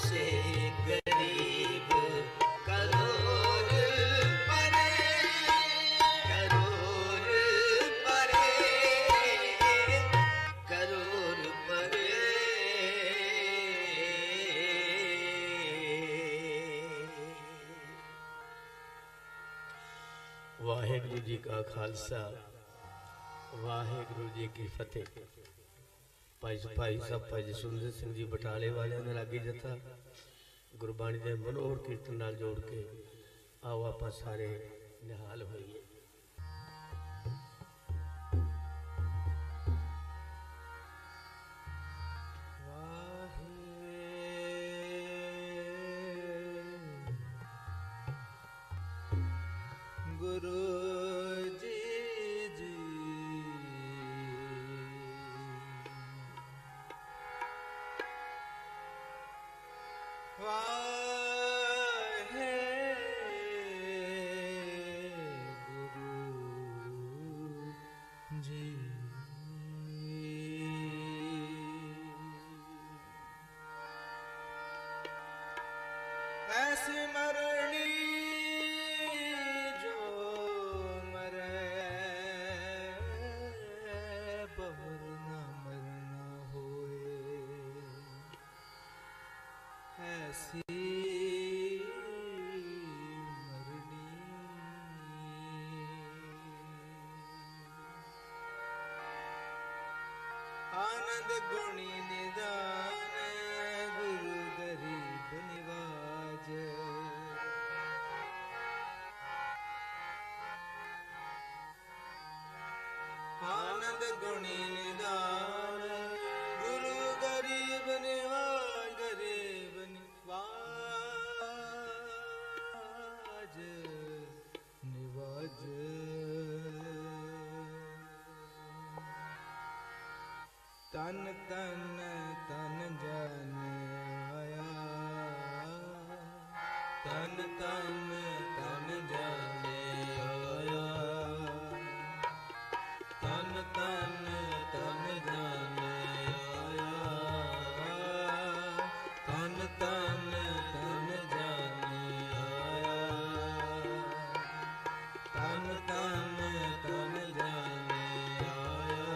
से गरीब करोड़ परे, करोड़ परे, करोड़ परे। वाहेगुरु जी का खालसा, वाहेगुरु जी की फतेह। भाई साहब भाई जसविंदर सिंह जी बटाले वाले ने लागी जथा गुरबाणी के मनोहर कीर्तन नाल जोड़ के आओ आप सारे निहाल होइए। गुरु जी जी वाहे गुरु जी। ऐसी मरनी आनंद गुणी निदान गुरु गरीब निवाज। आनंद गुणी निदान गुरु गरीब निवाज, गरीब निवाज निवाज। तन तन तन जाने आया, तन तन तन जाने आया, तन तन तन जाने आया, तन तन तन जाने आया, तन तन तन जाने आया,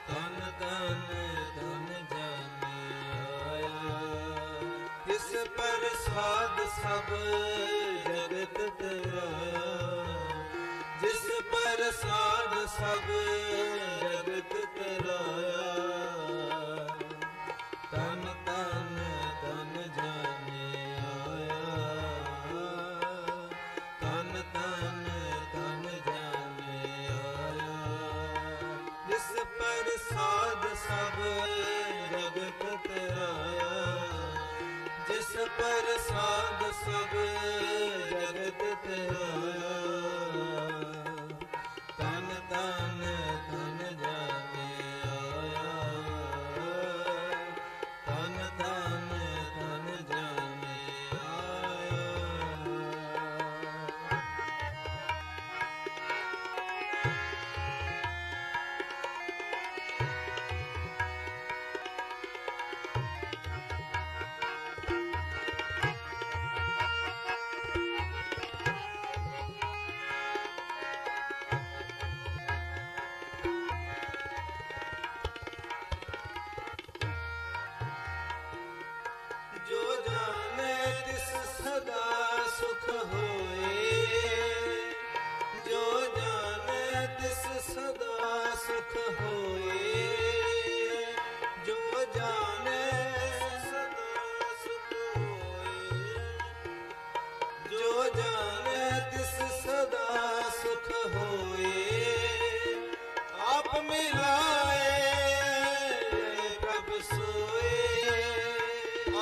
तन तन तन जाने आया। इस प्रसाद सब जगत तराया, जिस प्रसाद सब जगत तराया, तन तन तन जाने आया, तन तन तन जाने आया। जिस प्रसाद सब जगत तराया, जिस प्रसाद सब जगत तराया, तन तन तन जाने आया, तन तन तन जाने आया। जो जाने तिस सदा सुख होए, जो जाने तिस सदा सुख होए, जो जाने सदा सुख होए, जो जाने तिस सदा सुख होए। आप मिलाए प्रभु सोए,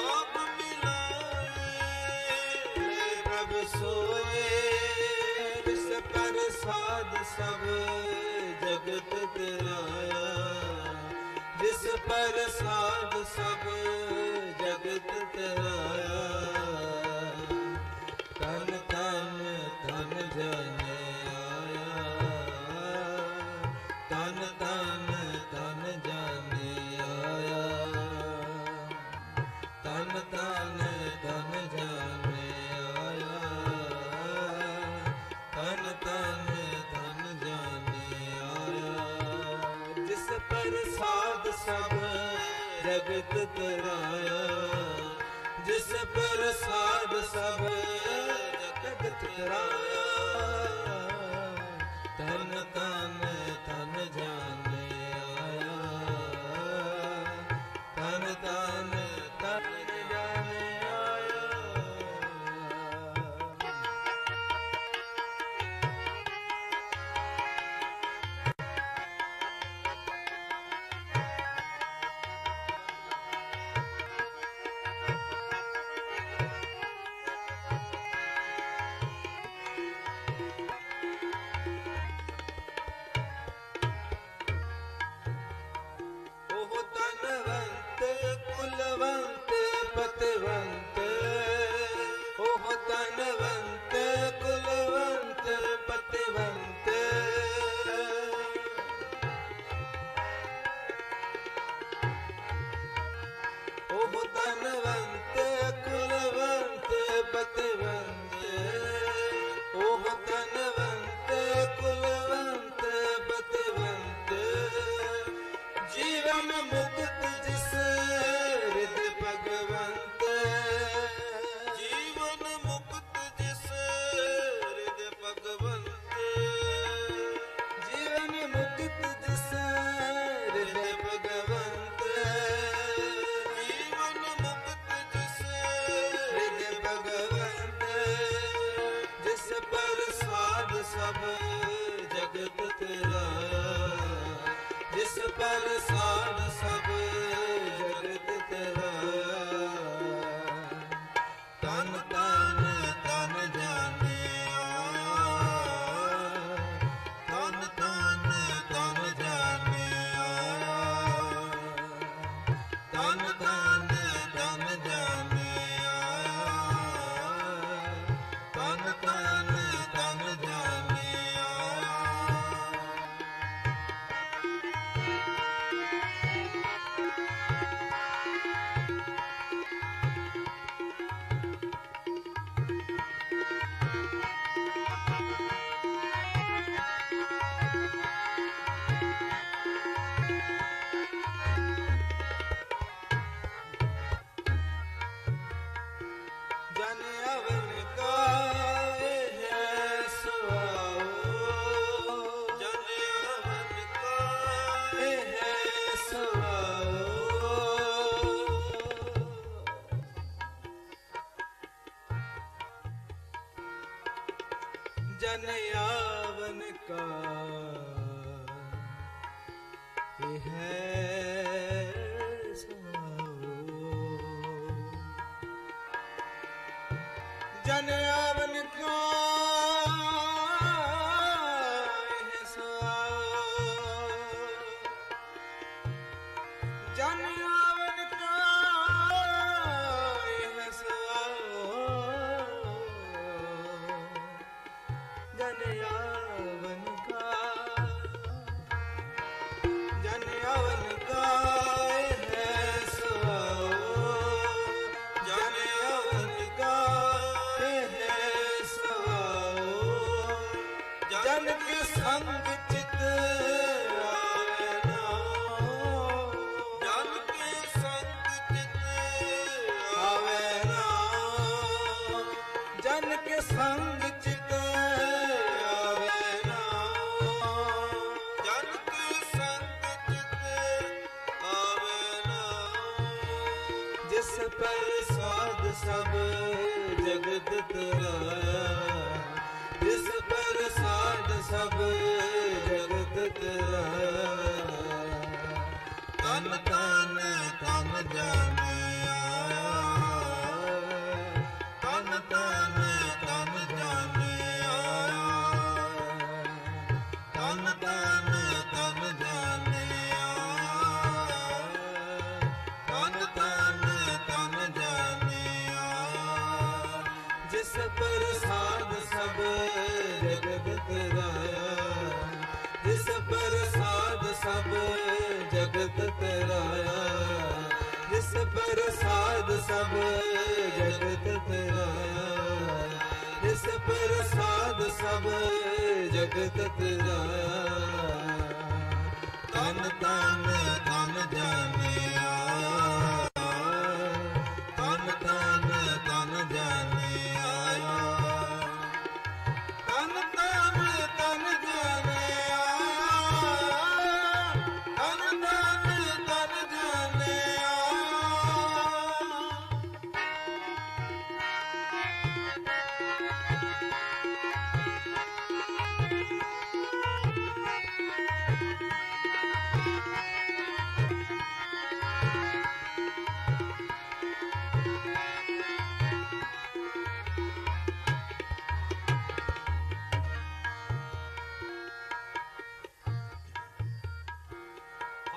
आप मिलाए प्रभु सोए। इस प्रसाद सब जगत तराया, जिस प्रसाद सब जगत तराया, तन तन तन जाने आया, तन तन तन जाने आया। जगत तराया जिस प्रसाद सब जगत तराया तन तन तन जाने आया तन तन तन जाने आया। कुलवंत पतिवंत ओह धनवंत कुलवंत पतिवंत ओह धनवंत कुलवंत पतिवंत ओह धनवंत कुलवंत पतिवंत जीवन मुक्त जिस भगवंत जीवन मुक्त जिस हृदय भगवंत जीवन मुक्त जिस हृदय भगवंत जीवन मुक्त जिस हृदय भगवंत जिस प्रसाद सब जगत तेरा जिस प्रसाद सब जगत तेरा तन तन तन जाने आया तन तन तन जाने आया तन तन तन जाने आया तन तन तन जाने आया। जन अवन का है सुआओ जन अवन का है सुआओ जन अवन का है जन आवन का है सुआओ जन आवन का है सुआओ जन आवन का जन आवन का है सुआओ जन आवन का जन के संग चित आवे ना जन के संग चित आवे ना जन के संग चित आवे ना जन के संग चित आवे ना जिस प्रसाद सब जगत तराया जिस प्रसाद सब जगत तराया तन तन तन जाने आया तन तन तन जाने आया तन तन तन जाने आया तन तन तन जाने आया जिस प्रसाद ਪ੍ਰਸਾਦ ਸਭ ਜਗਤ ਤਰਾਇਆ, ਜਿਸ ਪ੍ਰਸਾਦ ਸਭ ਜਗਤ ਤਰਾਇਆ। ਤਨ ਤਨ ਤਨ ਜਾਣਿਆ, ਤਨ ਤਨ ਤਨ ਜਾਣਿਆ, ਤਨ ਤਨ ਤਨ ਜਾਣਿਆ, ਤਨ ਤਨ ਤਨ ਜਾਣਿਆ।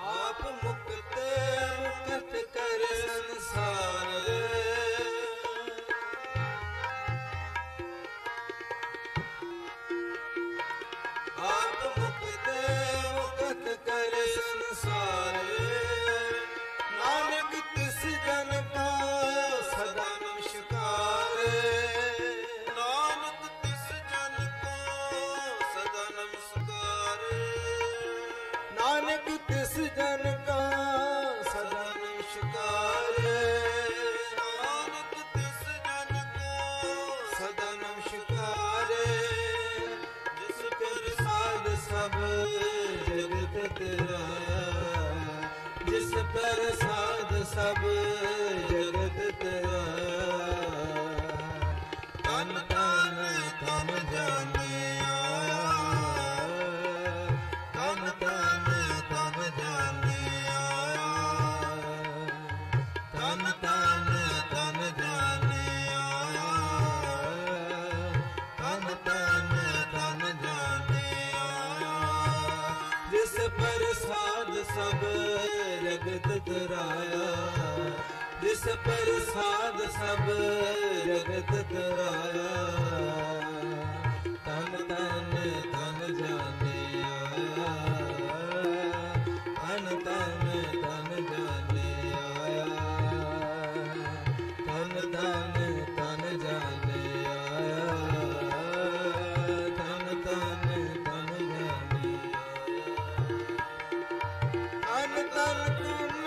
ਆਪ ਮੁਕਤ ਮੁਕਤ ਕਰ ਸੰਸਾਰ, ਆਪ ਮੁਕਤ ਮੁਕਤ ਕਰ ਸੰਸਾਰ। ਨਾਨਕ ਤਿਸ ਜਨ ਕਾ ਸਦਾ ਨਮਸਕਾਰ, ਨਾਨਕ ਤਿਸ ਜਨ ਕਾ ਸਦਾ ਨਮਸਕਾਰ। ਨਾਨਕ ਤਿਸ ਜਨ ਕਾ ਸਦਾ ਨਮਸਕਾਰ, ਨਾਨਕ ਤਿਸ ਜਨ ਕਾ ਸਦਾ ਨਮਸਕਾਰ। ਜਿਸ ਪ੍ਰਸਾਦ ਸਭ ਜਗਤ ਤਰਾਇਆ, ਜਿਸ ਪ੍ਰਸਾਦ ਸਭ ਜਗਤ ਤਰਾਇਆ। ਤਨ ਤਨ ਤਨ ਜਾਣਿਆ, ਤਨ ਤਨ ਤਨ ਜਾਣਿਆ, ਤਨ ਤਨ ਤਨ ਜਾਣਿਆ, ਤਨ ਤਨ ਤਨ ਜਾਣਿਆ। ਜਿਸ ਪ੍ਰਸਾਦ ਸਭ ਜਗਤ ਤਰਾਇਆ, ਜਿਸ ਪ੍ਰਸਾਦ ਸਭ ਜਗਤ ਤਰਾਇਆ। ਤਨ ਤਨ ਤਨ ਜਾਣਿਆ, ਤਨ ਤਨ ਤਨ ਜਾਣਿਆ, ਤਨ ਤਨ ਤਨ ਜਾਣਿਆ, ਤਨ ਤਨ ਤਨ ਜਾਣਿਆ। ਤਨ ਤਨ ਤਨ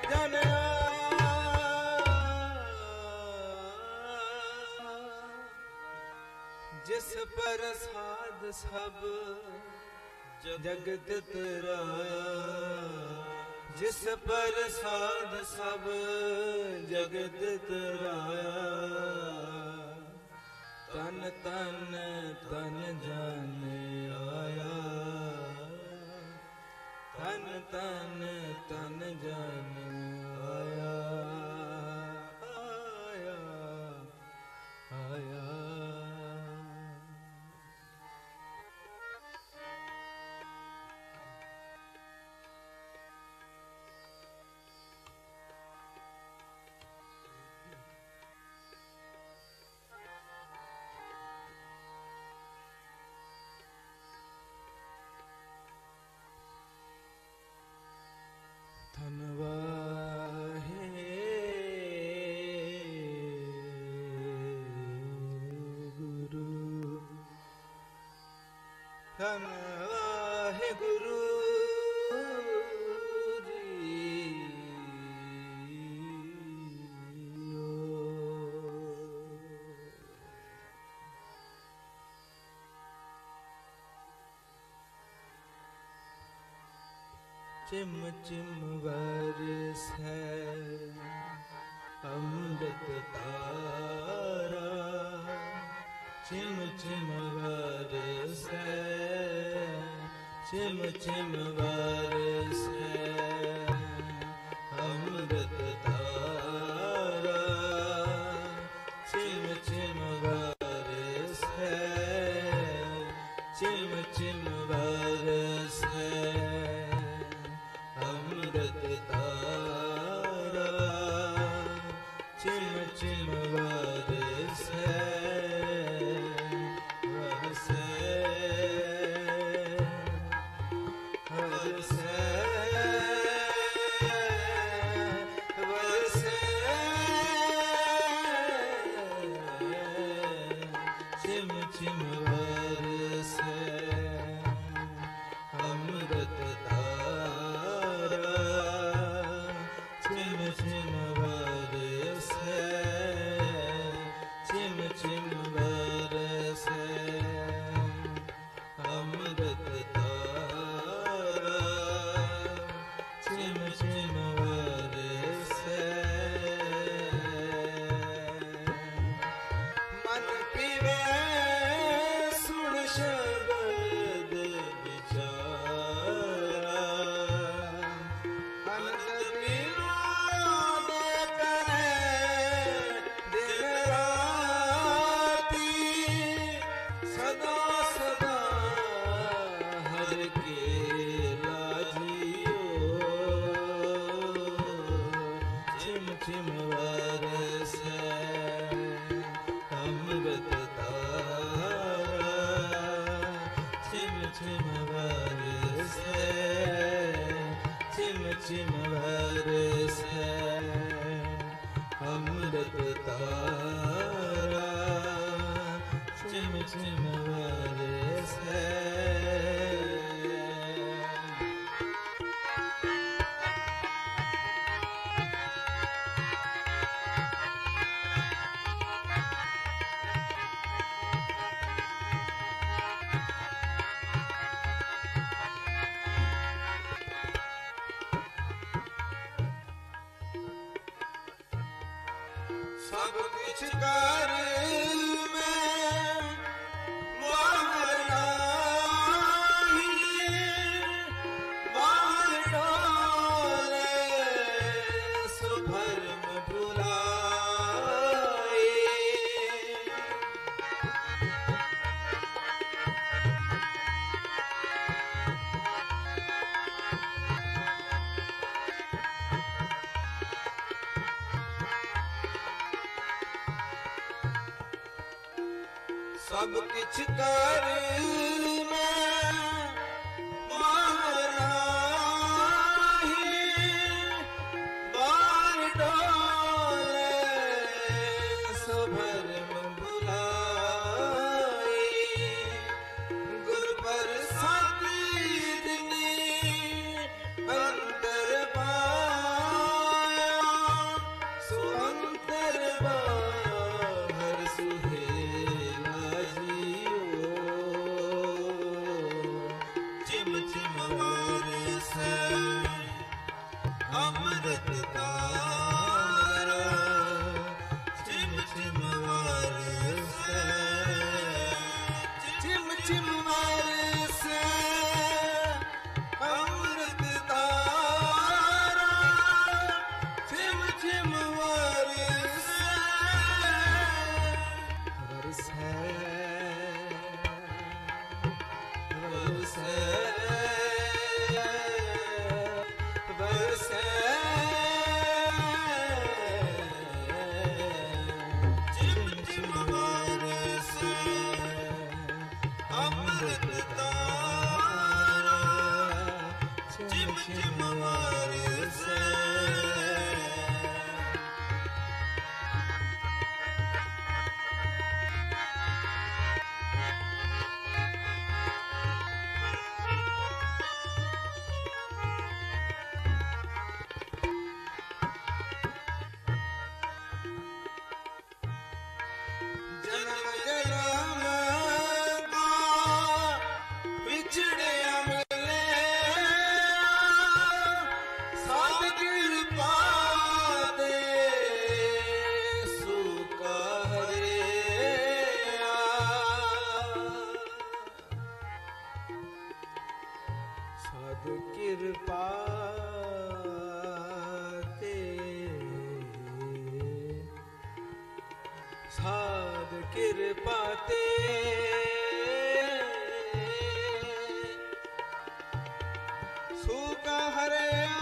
ਜਾਣਿਆ, ਜਿਸ ਪ੍ਰਸਾਦ ਸਭ ਜਗਤ ਤਰਾਇਆ, ਜਿਸ ਪ੍ਰਸਾਦ ਸਭ ਜਗਤ ਤਰਾਇਆ। ਤਨ ਤਨ ਤਨ ਜਾਣਿਆ, ਤਨ ਤਨ ਤਨ ਜਾਣਿਆ, ਆਇਆ ਆਇਆ। ਧੰਨ ਵਾਹਿਗੁਰੂ, ਧੰਨ ਵਾਹਿਗੁਰੂ ਚਿਮ ਚਿਮ ਵਰਸੈ ਅੰਮ੍ਰਿਤ ਤਾਰਾ, ਚਿਮ ਚਿਮ ਵਰਸੈ, ਚਿਮ ਚਿਮ ਵਰਸੈ ਅੰਮ੍ਰਿਤ ਤਾਰਾ, ਚਿਮ ਚਿਮ ਵਰਸੈ, ਚਿਮ ਚਿਮ ਵਰਸੈ ਅੰਮ੍ਰਿਤ ਤਾਰਾ। छिम बरसै अमृत धारा छिम छिम बरसै छिम छिम बरसै अमृत धारा छिम छिम बरसै। सब कुछ कर मैं बाहर नाही, बाहर डाले सो भरम भुलाए। सब किछ कर मैं बाहर नाही, बाहर डाले सो भरम भुलाए। गुर प्रसादी दिनी अंतर पाया सो अंतर बाहर सुहेला छिम छिम बरसै अमृत धारा छिम छिम बरसै छिम छिम बरसै अमृत धारा छिम छिम बरसै बरसै बरसै छिम छिम बरसै अमृत धारा छिम छिम बरसै। जन्म जन्म का बिछड़िया मिले साध कृपा दे सुका हरे साध कृपा साध कृपा ते सुका हरया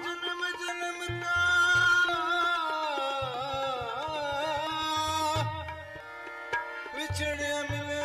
जन्म जन्म का बिछड़िया मिले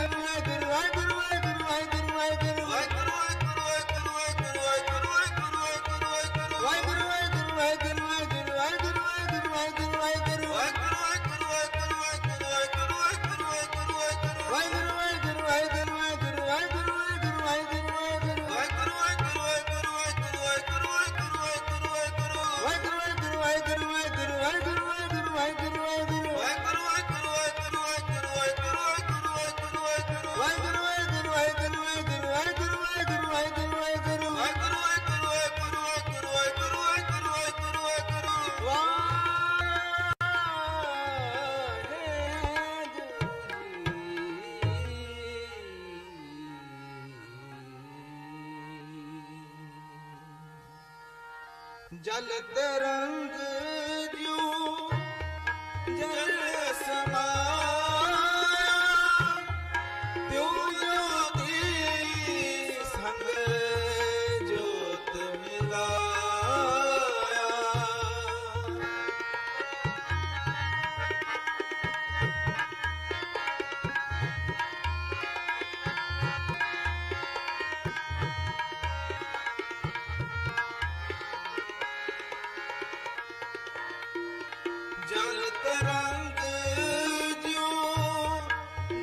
जल तरंग ज्यों जल समाया त्यों ज्योति संग ज्योत मिलाया। जल तरंग ज्यों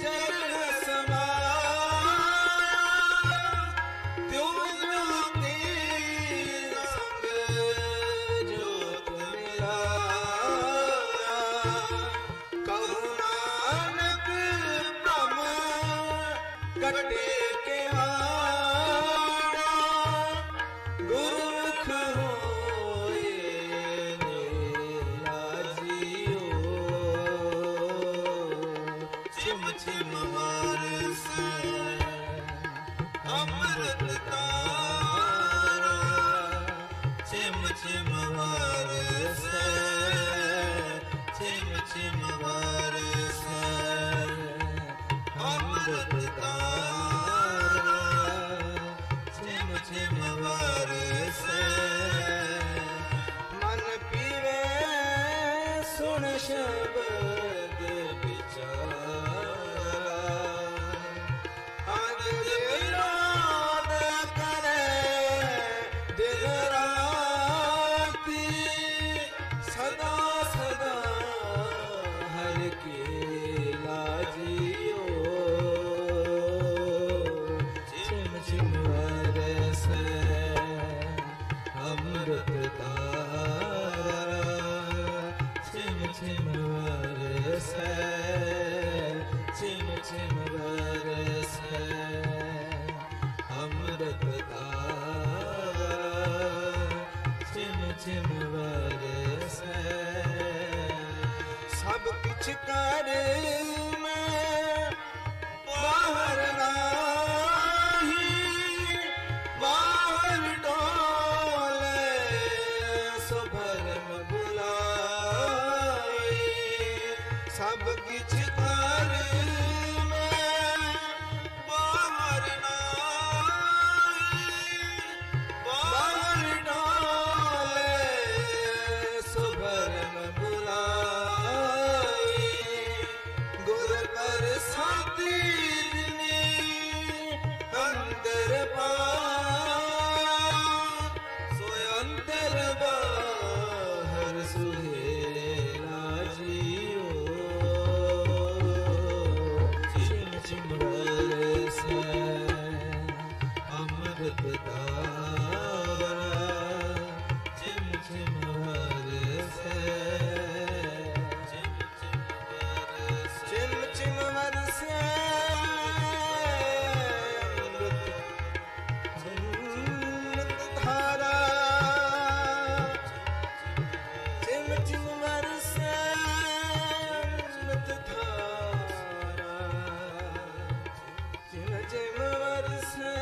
जल समाया त्यों ज्योति संग ज्योत मिलाया। कहु नानक ब्रह्म कटे के आड़ा गुरमुख होए छिम छिम बरसे अमृत तारा छिम छिम बरसे छिम छिम बरसे अमृत तारा छिम छिम बरसे। मन पीवे सुन शब्द आज विनोद करे दिन राती सदा सदा हर के लाजियो। छिम छिम बरसे अमृत तारा छिम छिम बरसे छिम छिम बरसे अमृत तारा किछ कर मैं बाहर नाही, बाहर डोले सो भरम बुलाए। सब किछ कर मैं बाहर नाही, बाहर डोले सो भरम बुलाए। गुर प्रसादी जिने अंदर सो अंदर बाहर सुहेला जियो। चिम चिम बरसे अमृत धारा, चिम चिम बरसे, चिम चिम बरसे अमृत धारा, चिम चिम बरसे अमृत धारा, चिम चिम बरसे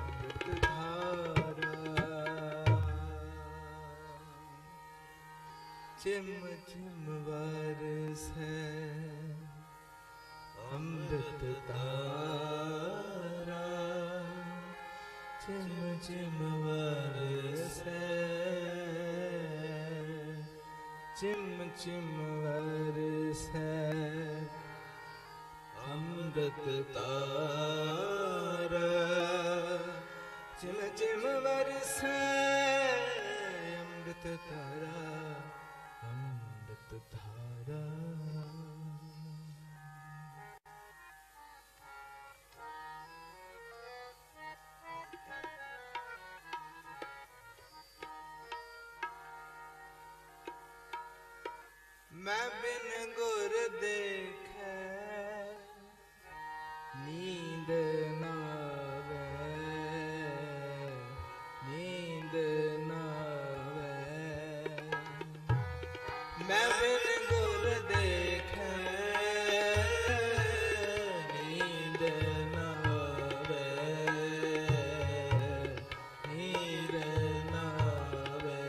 अमृत धारा। चिम चिम बरसे अमृत धारा, चिम चिम बरसे, चिम चिम बरसे अमृत धारा, चिम चिम बरसे अमृत धारा, अमृत धारा। मैं बिन गुर देखे नींद नावे, नींद नावे। मैं बिन गुर देखे नींद नावे, नींद नावे।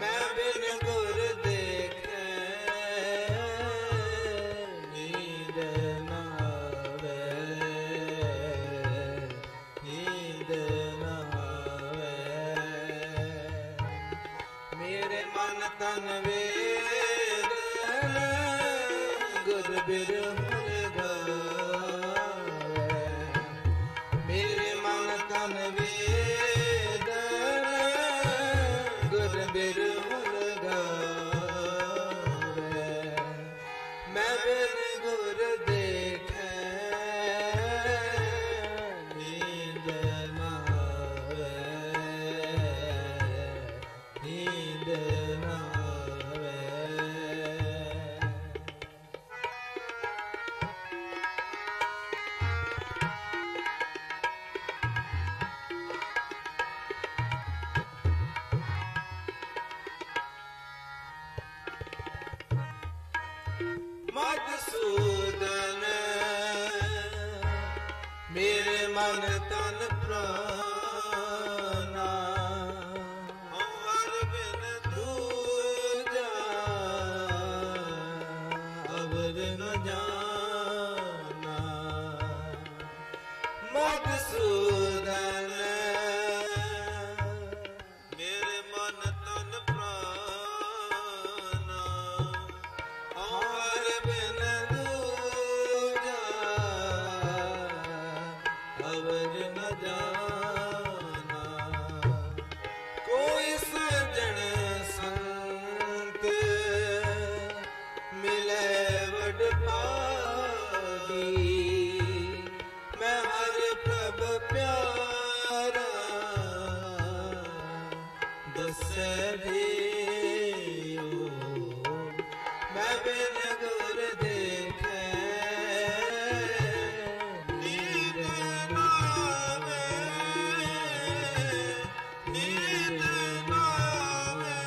मैं बिन गुर देखे नींद नावे, नींद नावे। मेरे मन तन वेद गुर बिरहुल गावे। मेरे मन तन वेद गुर बिरहुल गावे। मैं बिन गुर देखे नींद नावे, नींद नावे। मधुसूदन मेरे मन तन प्राणा, अवर बिन दूजा अवर न जाना। मधुसूदन मेरे मन तन प्राणा, अवर बिन दूजा अवर न जाना। कोई सज्जन संत मिले वड भागी। मैं हर प्रभ प्यारा दसे दियो। मैं बिन गुर देखे नींद नावे, नींद नावे।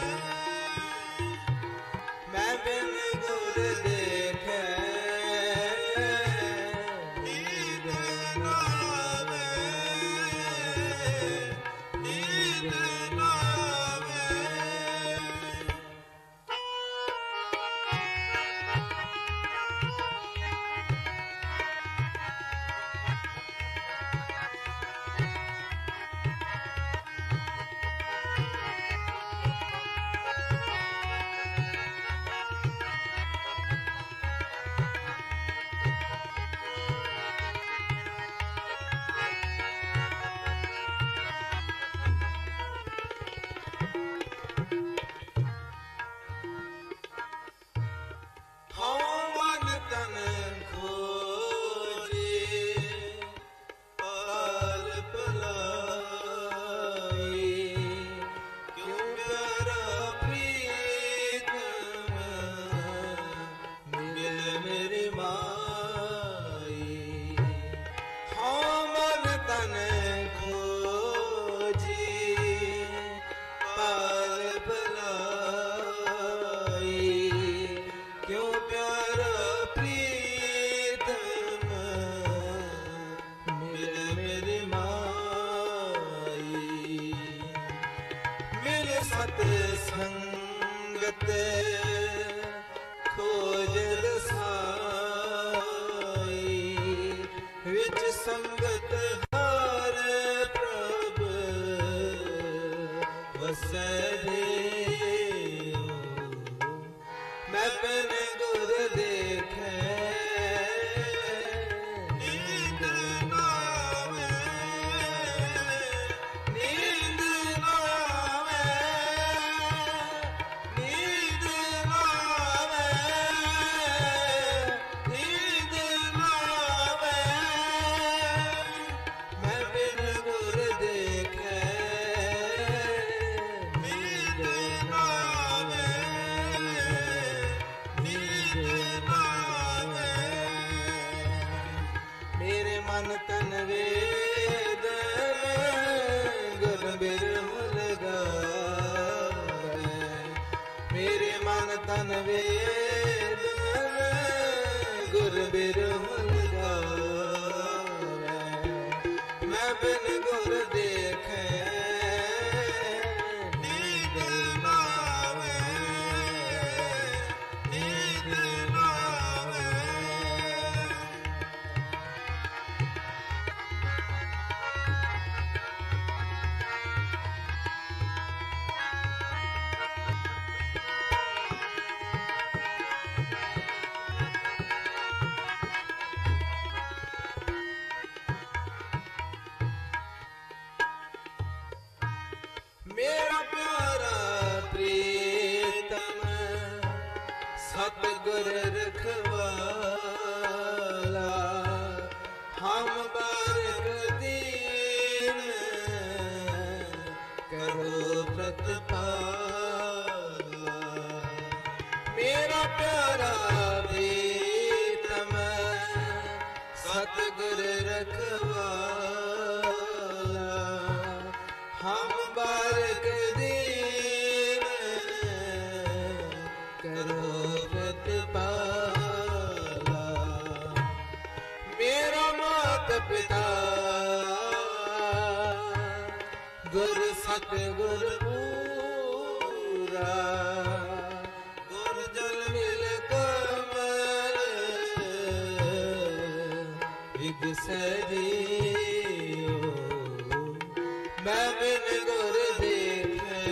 गुर देखे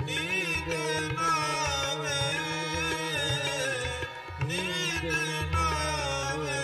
नींद न आवे नींद न आवे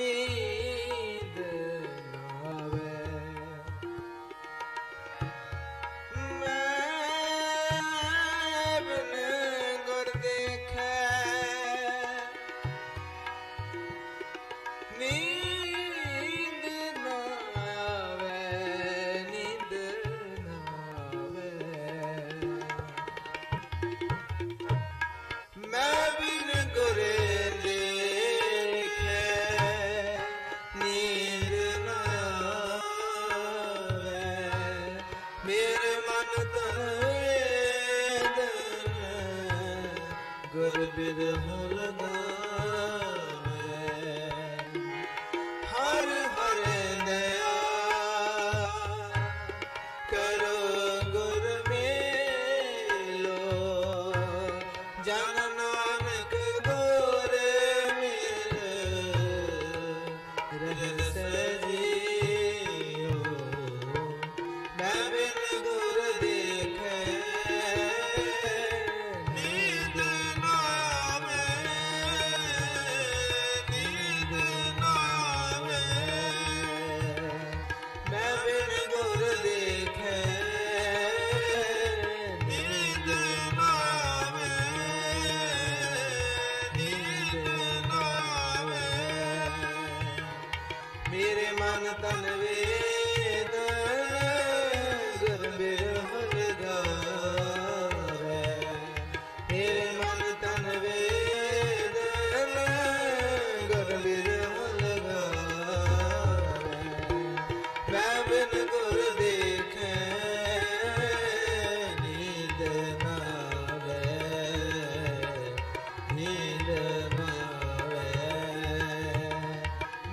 नींद ना आवे। मैं बिन गुर देखे नींद ना आवे, नींद ना आवे। मैं बिन गुर देखे नींद ना आवे। मेरे मन तन गुर बिरह लगावे। हर हर दया करो गुर मेलो। जन नानक गुर मिल रहस जियो। मैं बिन गुर देखे नींद ना आवे, नींद ना आवे। मैं बिन गुर देखे नींद ना आवे, नींद ना आवे। मेरे मन तन वेद गुर बिरह लगावे। मेरे मन तन वेद गुर बिरह लगावे। मैं बिन गुर देखे नींद ना आवे, नींद ना आवे।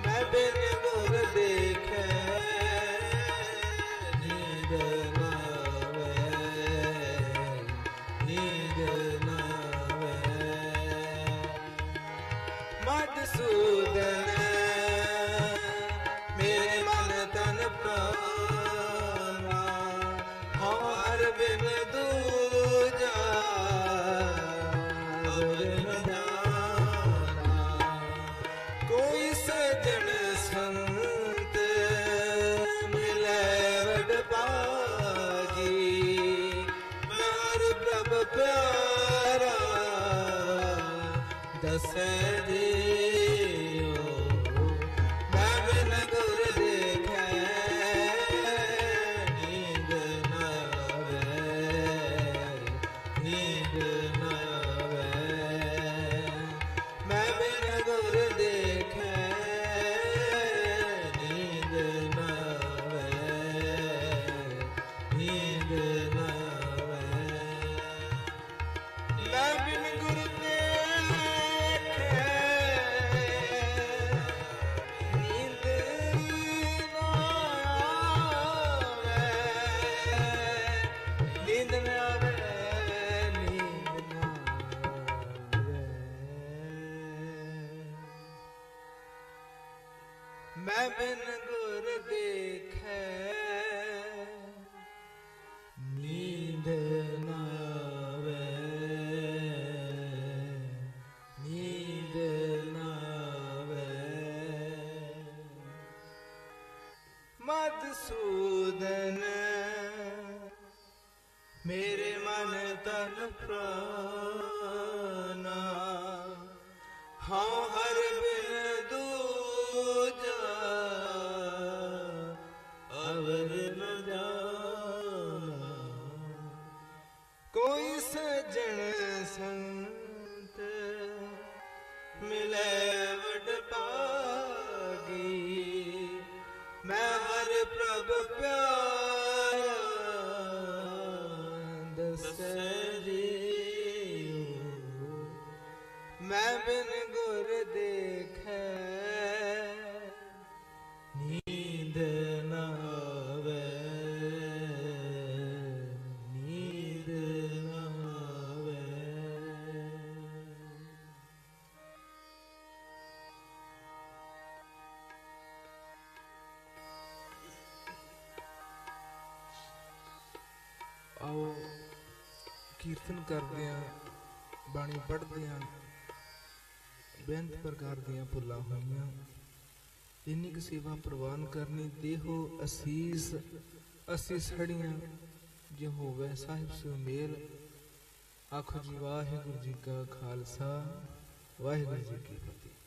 मैं बिन गुर देखे नींद ना आवे, नींद ना आवे। मधुसूदन मेरे मन तन प्राणा। हाँ हर बिन दूजा गुर न जाना। कोई सजन संत मिले वड पागी। मैं हर प्रभ प्यारा दस दियो। मैं बिन गुर देखे नींद ना आवे, नींद ना आवे। मैं बिन गुर देखे नींद ना आवे, नींद ना आवे। मैं बिन गुर देखे नींद ना आवे, नींद ना आवे, नींद ना आवे। मैं बिन गुर देखे नींद ना आवे, नींद ना आवे। मधुसूदन मेरे मन तन प्राणा। हाँ हर बिन दूजा अवर न जाना। कोई सजन संत मिले वड पागी। मैं हर प्रभ प्यारा दस जियो। मैं बिन गुर देखे नींद ना आवे, नींद ना आवे। आओ कीर्तन करते हैं, बाणी पढ़ते हैं। बेअंत प्रकार दियां भुलां होईयां इन्नी की सेवा प्रवान करनी देहो असीस असीस हड़ियां जो होवे साहिब से मेल। आखो जी वाहिगुरु जी का खालसा वाहिगुरु जी की फतेह।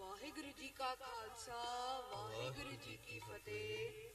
वाहिगुरु जी का खालसा वाहिगुरु जी की फतेह।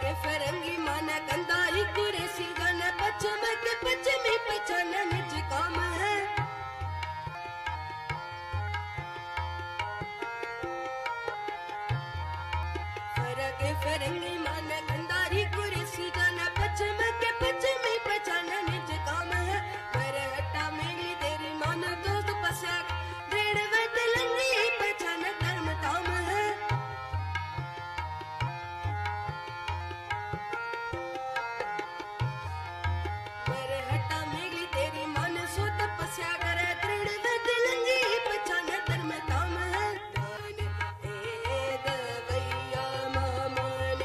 के फरंगी माना कंधारी कुरेसी जाने पश्चिम के पश्चिमी पहचाना निज काम है फरक के फरंगी माना कंधारी कुरेसी जाने पश्चिम के पश्चिमी पहचाना निज काम है मेरे हट्टा मेरी तेरी मान दोस्त पस्या दृढ़ वत लंगी पहचाना धर्म धाम है मेरे हट्टा मेरी तेरी मान सो तपस्या करे दृढ़ वत लंगी पहचाना धर्म धाम है मान ए दवैया मामन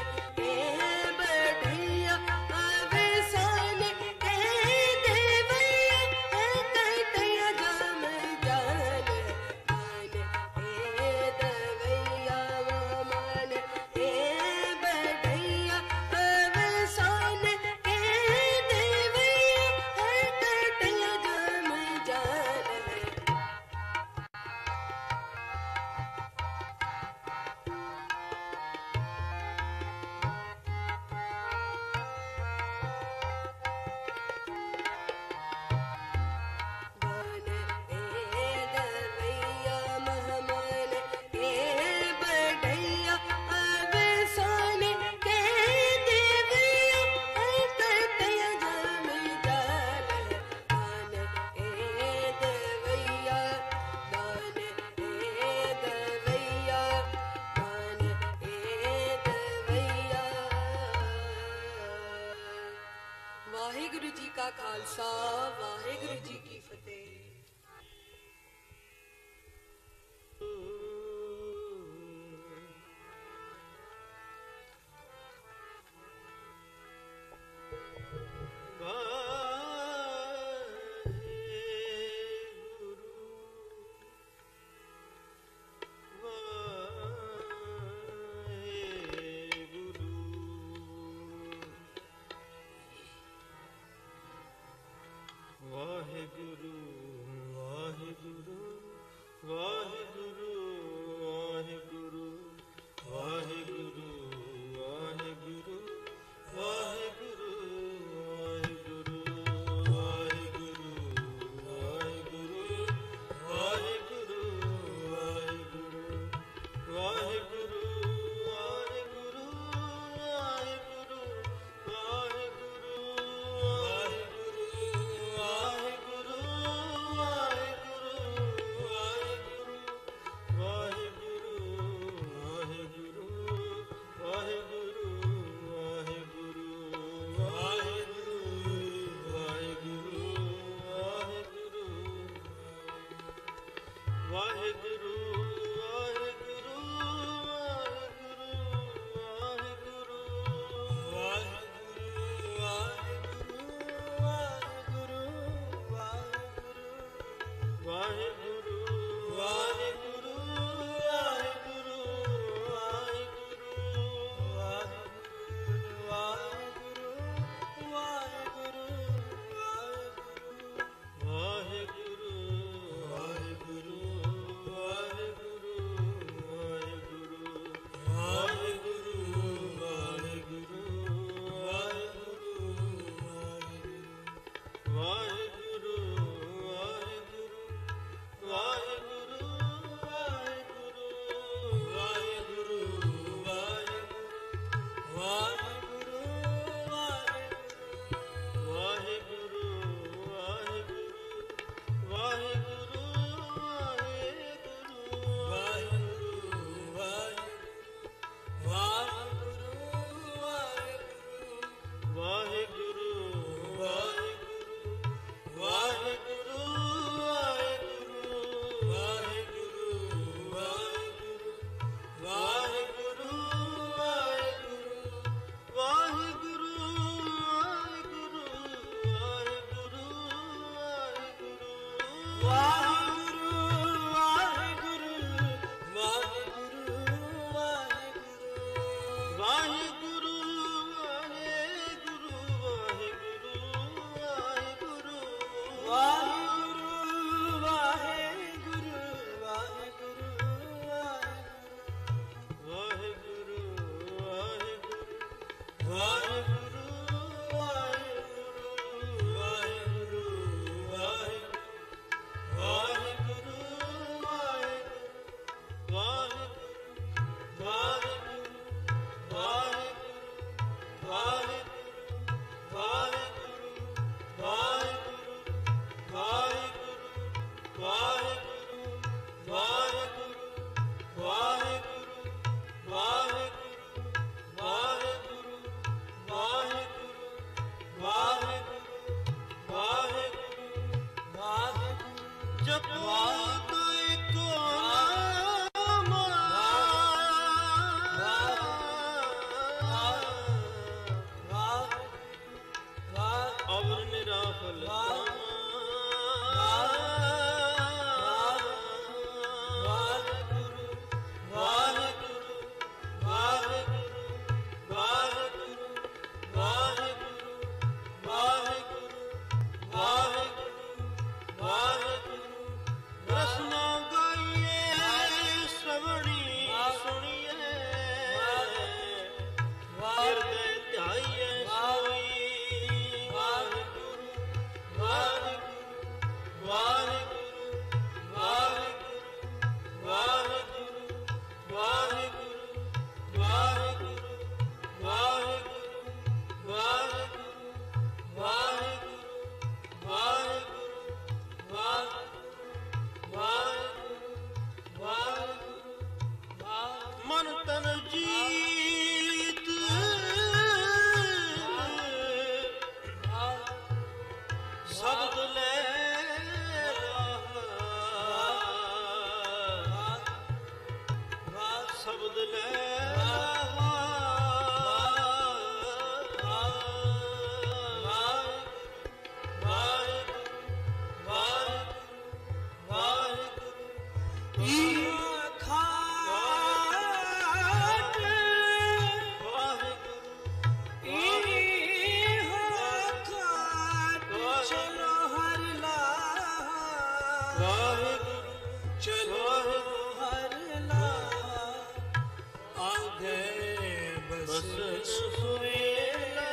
ਗਏ ਬਸਨ ਸੁਵੇਲਾ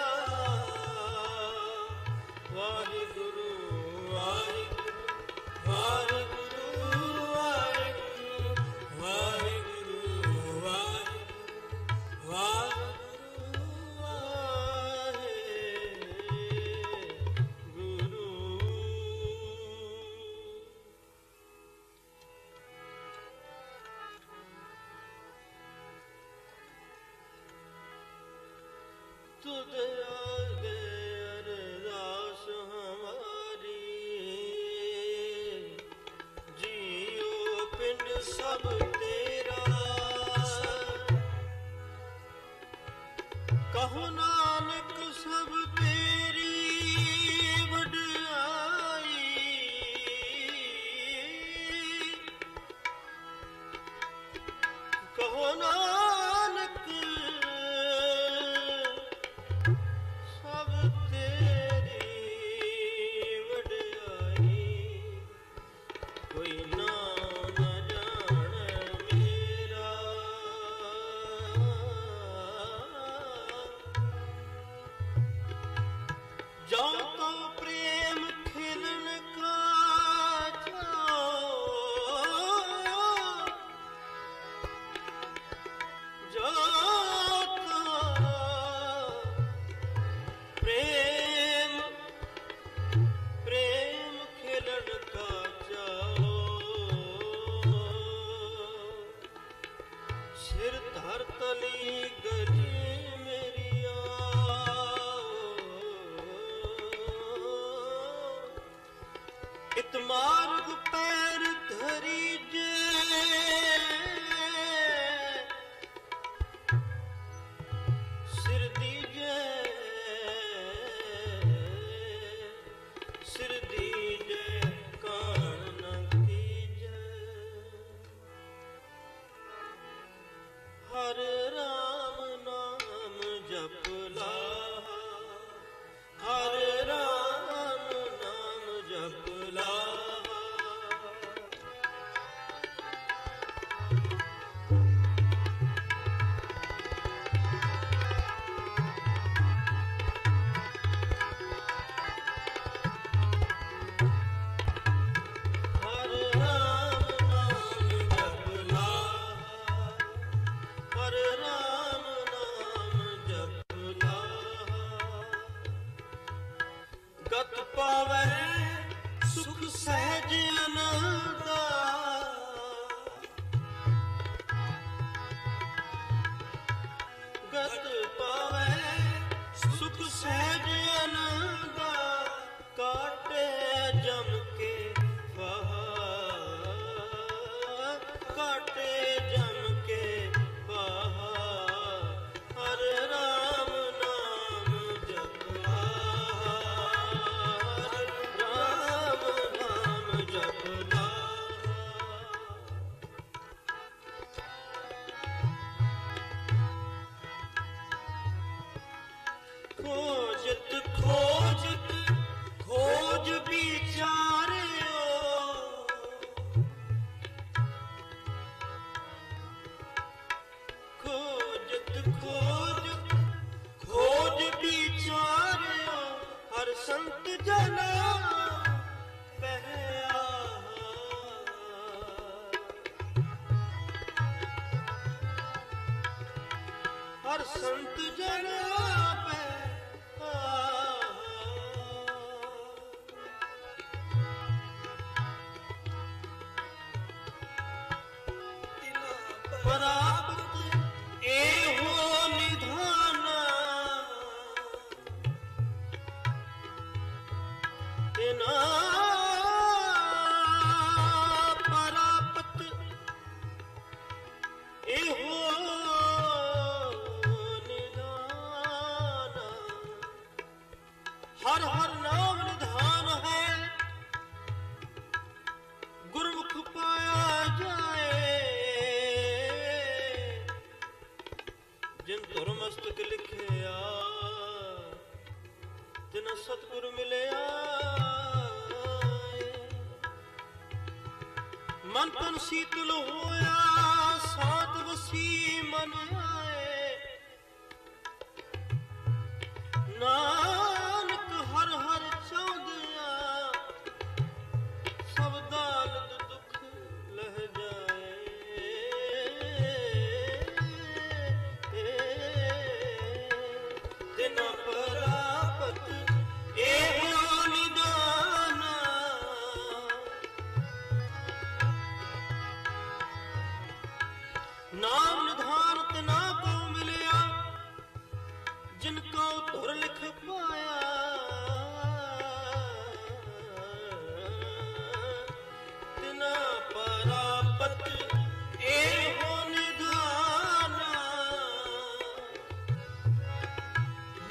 ਵਾਹਿਗੁਰੂ ਵਾਹਿਗੁਰੂ ਵਾਹਿਗੁਰੂ ਵਾਹਿਗੁਰੂ ਵਾਹਿਗੁਰੂ ਵਾਹਿਗੁਰੂ तुद आगे अरदास हमारी जियो पिंड सब तेरा कहो नानक सब तेरी वड्याई कहो नानक मार्ग पैर धरी जे सिर दीजे कान न कीजे हर राम नाम जप ला हर राम नाम जप ला पावे सुख सहज आनंदा गत पावे सुख सहज आनंदा काटे जम के काटे जम के हर राम नाम जपा खोजत खोजत खोज विचारियो खोजत खोजत खोज विचारियो हर संत जना पहया हर संत जना प्राप्त एहो निधान तेना प्राप्त एहो निधान हर हर नाम निधान है गुरमुख पाया जाए जिन धुर मस्तक लिखिया तिन सतगुर मिलिया मन तन शीतल होया सात वसी मन आए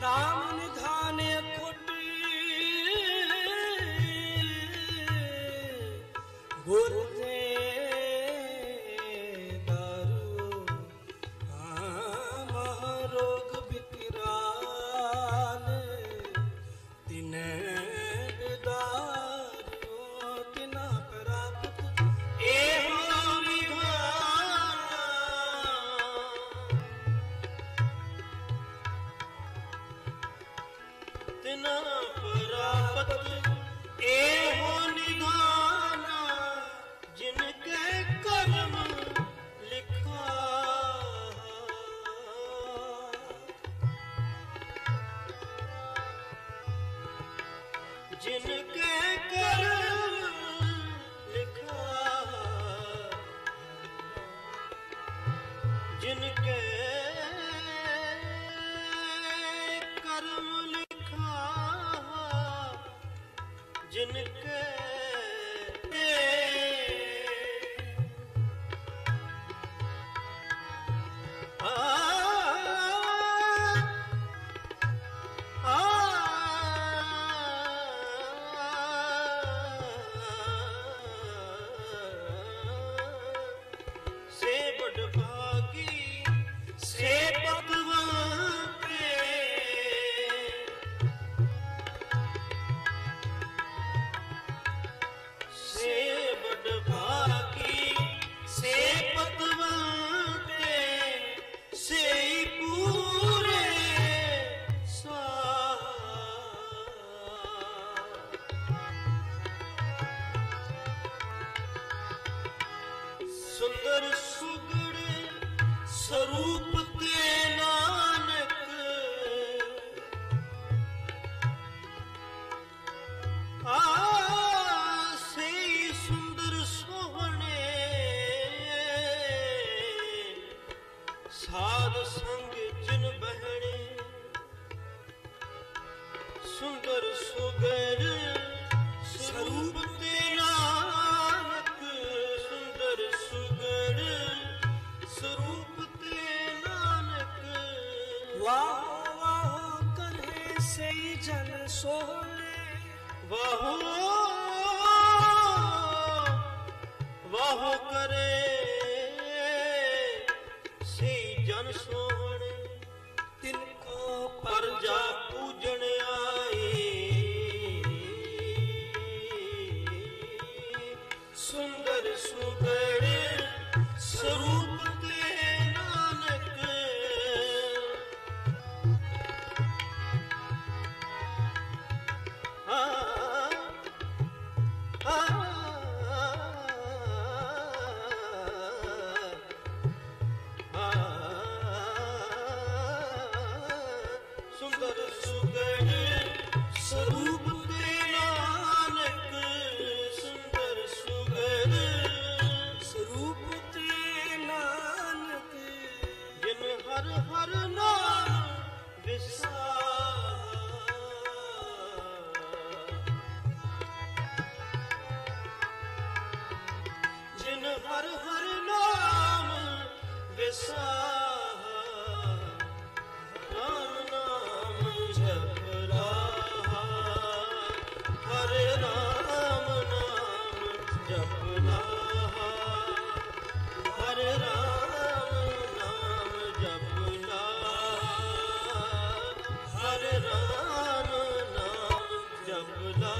नाम निधान खोटी गुर दे दारू महारोग विकराल तिने बिदारियो तिना प्राप्त एहो निधान तिना प्राप्त एहो निधान जिनके कर्म लिखा जिनके कर्म लिखा जिनके कर्म लिखा जिनके से बड़ भागी से भगवान के से बड़ भागी से भगवान के से पूरे सा सुंदर सुगड़ स्वरूप ते नानक से सुंदर सोहने साध संग जिन बहने सुंदर सुगड़ स्वरूप ते नानक सुंदर सुगड़ स्वरूप ते नानक वाहो वाहो करे से जन सोहने वाहो वाहो करे से जन सोहणे तिनको परजा पूजन आए सुंदर सुगड़ स्वरूप ते नानक सुंदर सुगड़ स्वरूप ते नानक सुंदर सुगड़ स्वरूप ते नानक जिन हर हर नाम विसार जिन हर हर नाम विसार राम नाम जपला हरे राम नाम जपला हरे राम नाम जपला हरे राम नाम जपला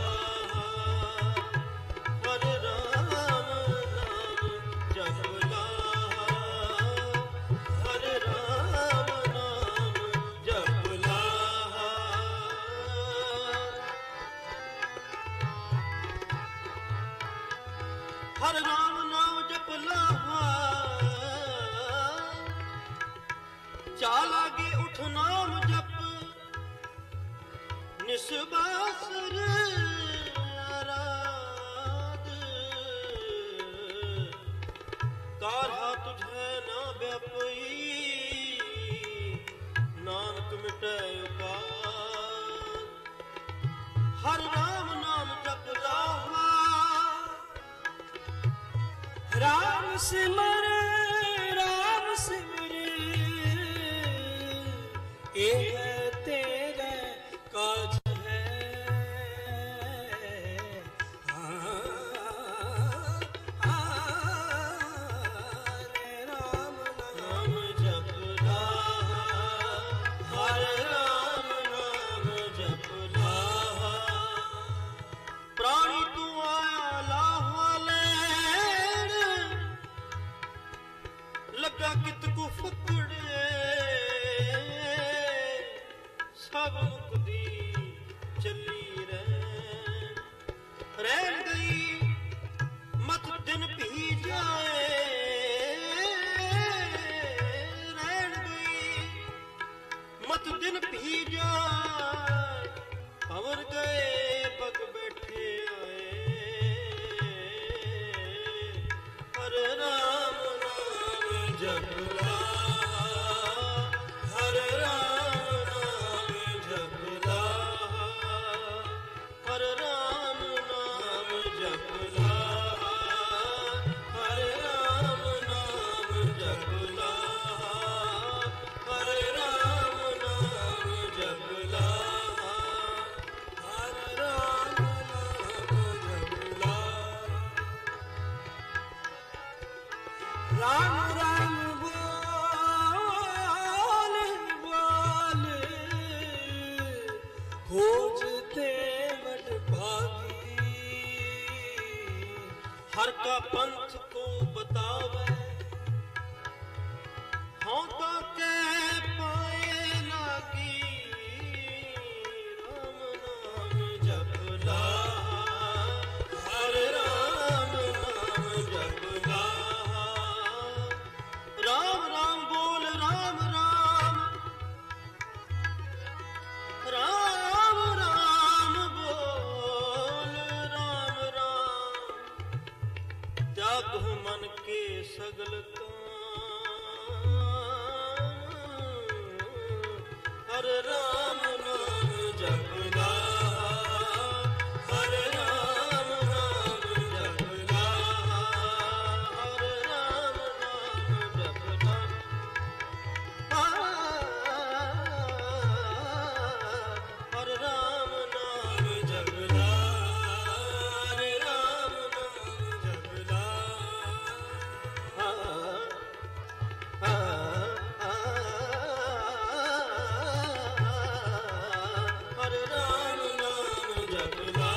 हरे राम नाम जपला हरे राम नाम जपला हर राम नाम जपला चाल आगे उठ नाम जप निस्बासर आराध कारहा तुझे ना व्यापी नानक मिटे उपाय हर राम नाम जपला राम सिमर ए है तेरे पंथ को बतावे हाँ तो के पाए लागी राम नाम जपला हर राम नाम जपला राम राम बोल राम राम राम राम बोल राम राम त्याग मन के सगल काम हर राम नाम जपला हर राम नाम जपला हर राम नाम जपला हर राम नाम जपला हरे राम नाम जपला हरे राम नाम जपला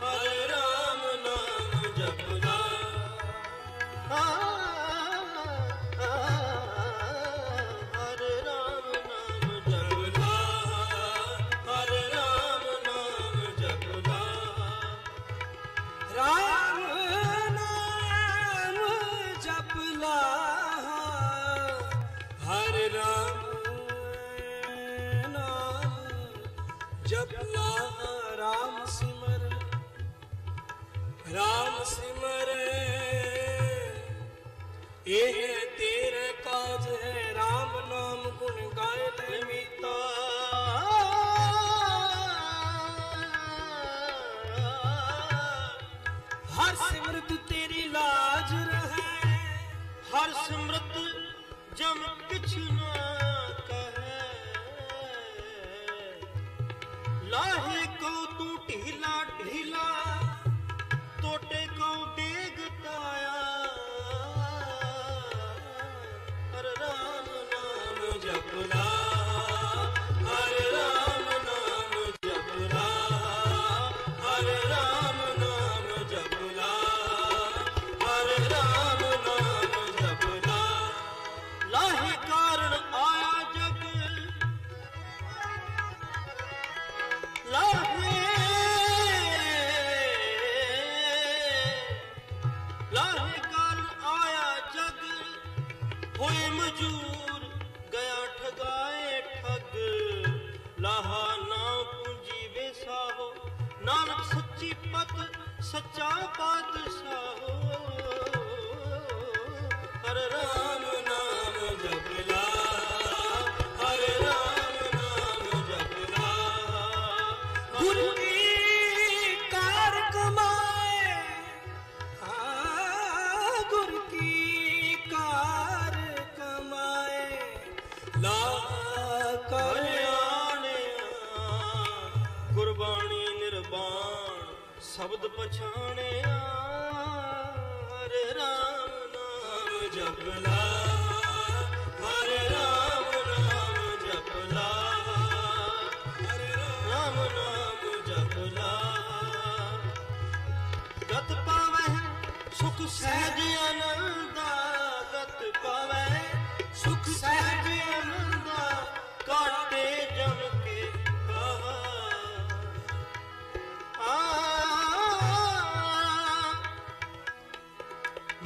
हरे राम नाम जपला हरे राम नाम जपला हरे राम नाम जपला राम नाम जपला हर राम नाम जपला राम सिमर ये तेरे काज है राम नाम गुण गाए ले मीता हर सिमरत तेरी लाज रहे हर सिमरत जम किछ ना कहे लाहे को तू ढीला ढीला तोटे को डेग ताया हर राम नाम जपला हर राम नाम जपला हर राम नाम जपला हर राम नाम जपला लाहे कारण आया जग लाहे कारण आया जग होए मजूर गया ठगाए ठग लाहा ना पूंजी बेसाहो नानक सच्ची पत सच्चा पातशाहो हर राम नाम जपला हर राम नाम जपला गुरु की कार कमाए गुरु की कार कमाए ला कल्याणे गुरबाणी निर्बाण शब्द पछाणे हरे राम नाम जपला हरे राम नाम जपला हरे राम नाम जपला गत पावे सुख सहज आनंदा गत पावे सुख सहज आनंदा काटे जम के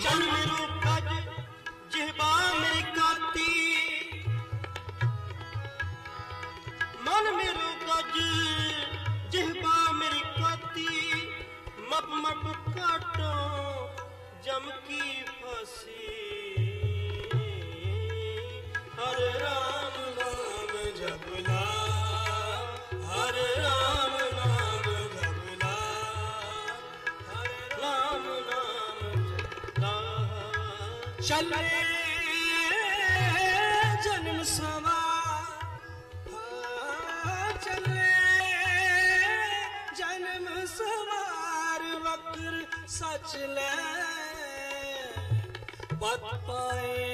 मन मेरो गज जिहबा मेरी काती मन मेरो गज जिहबा मेरी काती मप मप काटो जम की फांसी हर राम नाम जपला हर राम नाम जपला हर राम नाम जपला चले जन्म चले जन्म सवार वक्र सच ले पत पाए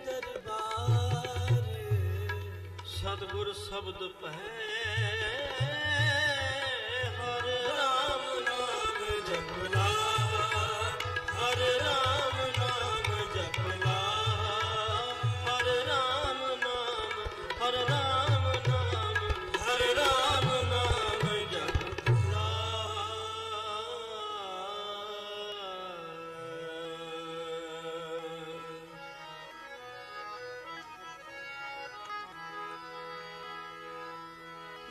दरबार सतगुर शब्द पहै हर राम नाम जपला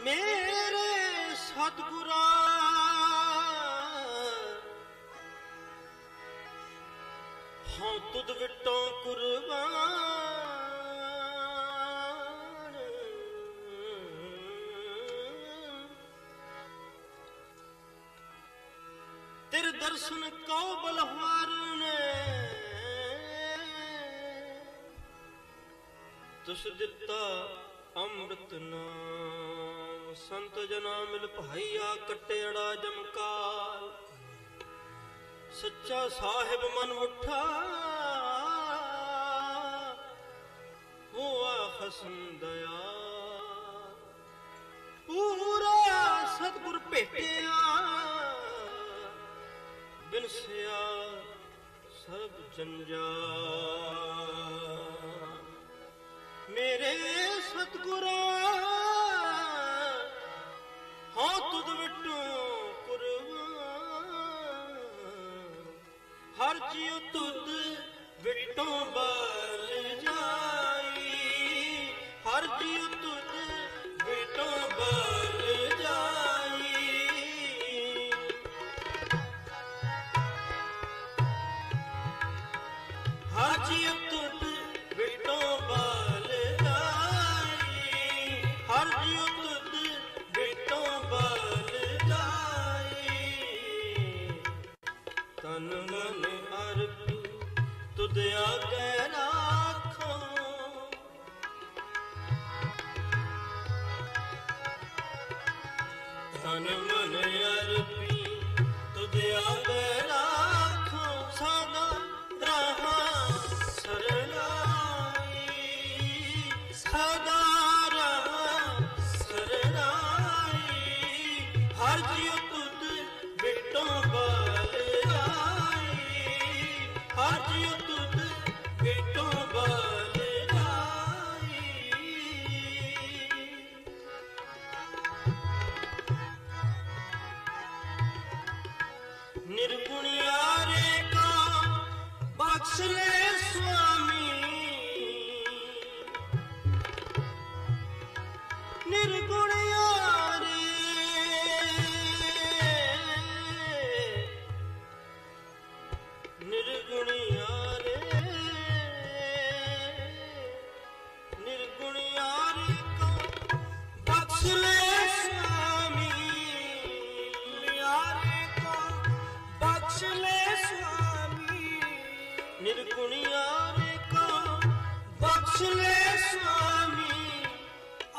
ਮੇਰੇ ਸਤਿਗੁਰਾ ਹਾਂ ਤੁਧ ਵਿਟੋਂ ਕੁਰਬਾਨ ਤੇਰੇ ਦਰਸ਼ਨ ਕਉ ਬਲਹਾਰ ਨੇ ਤੁਸ ਦਿੱਤਾ ਅੰਮ੍ਰਿਤ ਨਾਮ ਸੰਤ ਜਨਾ ਮਿਲ ਭਾਈਆ ਕਟਿਆੜਾ ਜਮਕਾਲ ਸੱਚਾ ਸਾਹਿਬ ਮਨ ਉਠਾ ਹੋਆ ਹਸਨ ਦਇਆ ਪੂਰਾ ਸਤਿਗੁਰ ਭੇਟਿਆ ਬਿਨਸਿਆ ਸਰਬ ਜੰਜਾਲ ਮੇਰੇ ਸਤਿਗੁਰਾ ਹਾਂ ਤੁਧ ਵਿਟੋਂ ਕੁਰਬਾਨ ਹਰ ਜੀਉ ਤੁਧ ਵਿਟੋਂ ਬਲ ਜਾਈ ਹਰ ਜੀਉ ਤੁਧ ਵਿਟੋਂ ਬਲ ਜਾਈ ਹਰ ਜੀਉ ਤੁਧ ਵਿਟੋਂ ਬਲ ਜਾਈ ਹਰ ਜੀਉ ਤੁਧ ਵਿਟੋਂ ਬਲ ਜਾਈ ਤਨ ਮਨ ਅਰਪ ਤੁਧ ਆਗੇ ਰਾਖੋ ਤਨ ਮਨ ਅਰਪੀ ਤੁਧ ਆਗੇ ਰਾਖੋ ਸਦਾ ਰਹਾ ਸਰਨਾਈ ਸਦਾ ਰਹਾ ਸਰਨਾਈ ਹਰ ਜੀਉ ਤੁਧ ਵਿਟੋਂ ਬਲ ਹਰ ਜੀਉ ਤੁਧ ਵਿਟੋਂ ਬਲ ਜਾਈ ਨਿਰਗੁਣਿਆਰੇ ਕਾ ਬਖਸ਼ ਲੈ ਸੁਆਮੀ ਨਿਰਗੁਣਿਆਰੇ ਨਿਰਗੁਣਿਆਰੇ ਨਿਰਗੁਣਿਆਰੇ ਕਾ ਬਖਸ਼ ਲੈ ਸੁਆਮੀ ਨਿਰਗੁਣਿਆਰੇ ਕਾ ਬਖਸ਼ ਲੈ ਸੁਆਮੀ ਨਿਰਗੁਣਿਆਰੇ ਕਾ ਬਖਸ਼ ਲੈ ਸੁਆਮੀ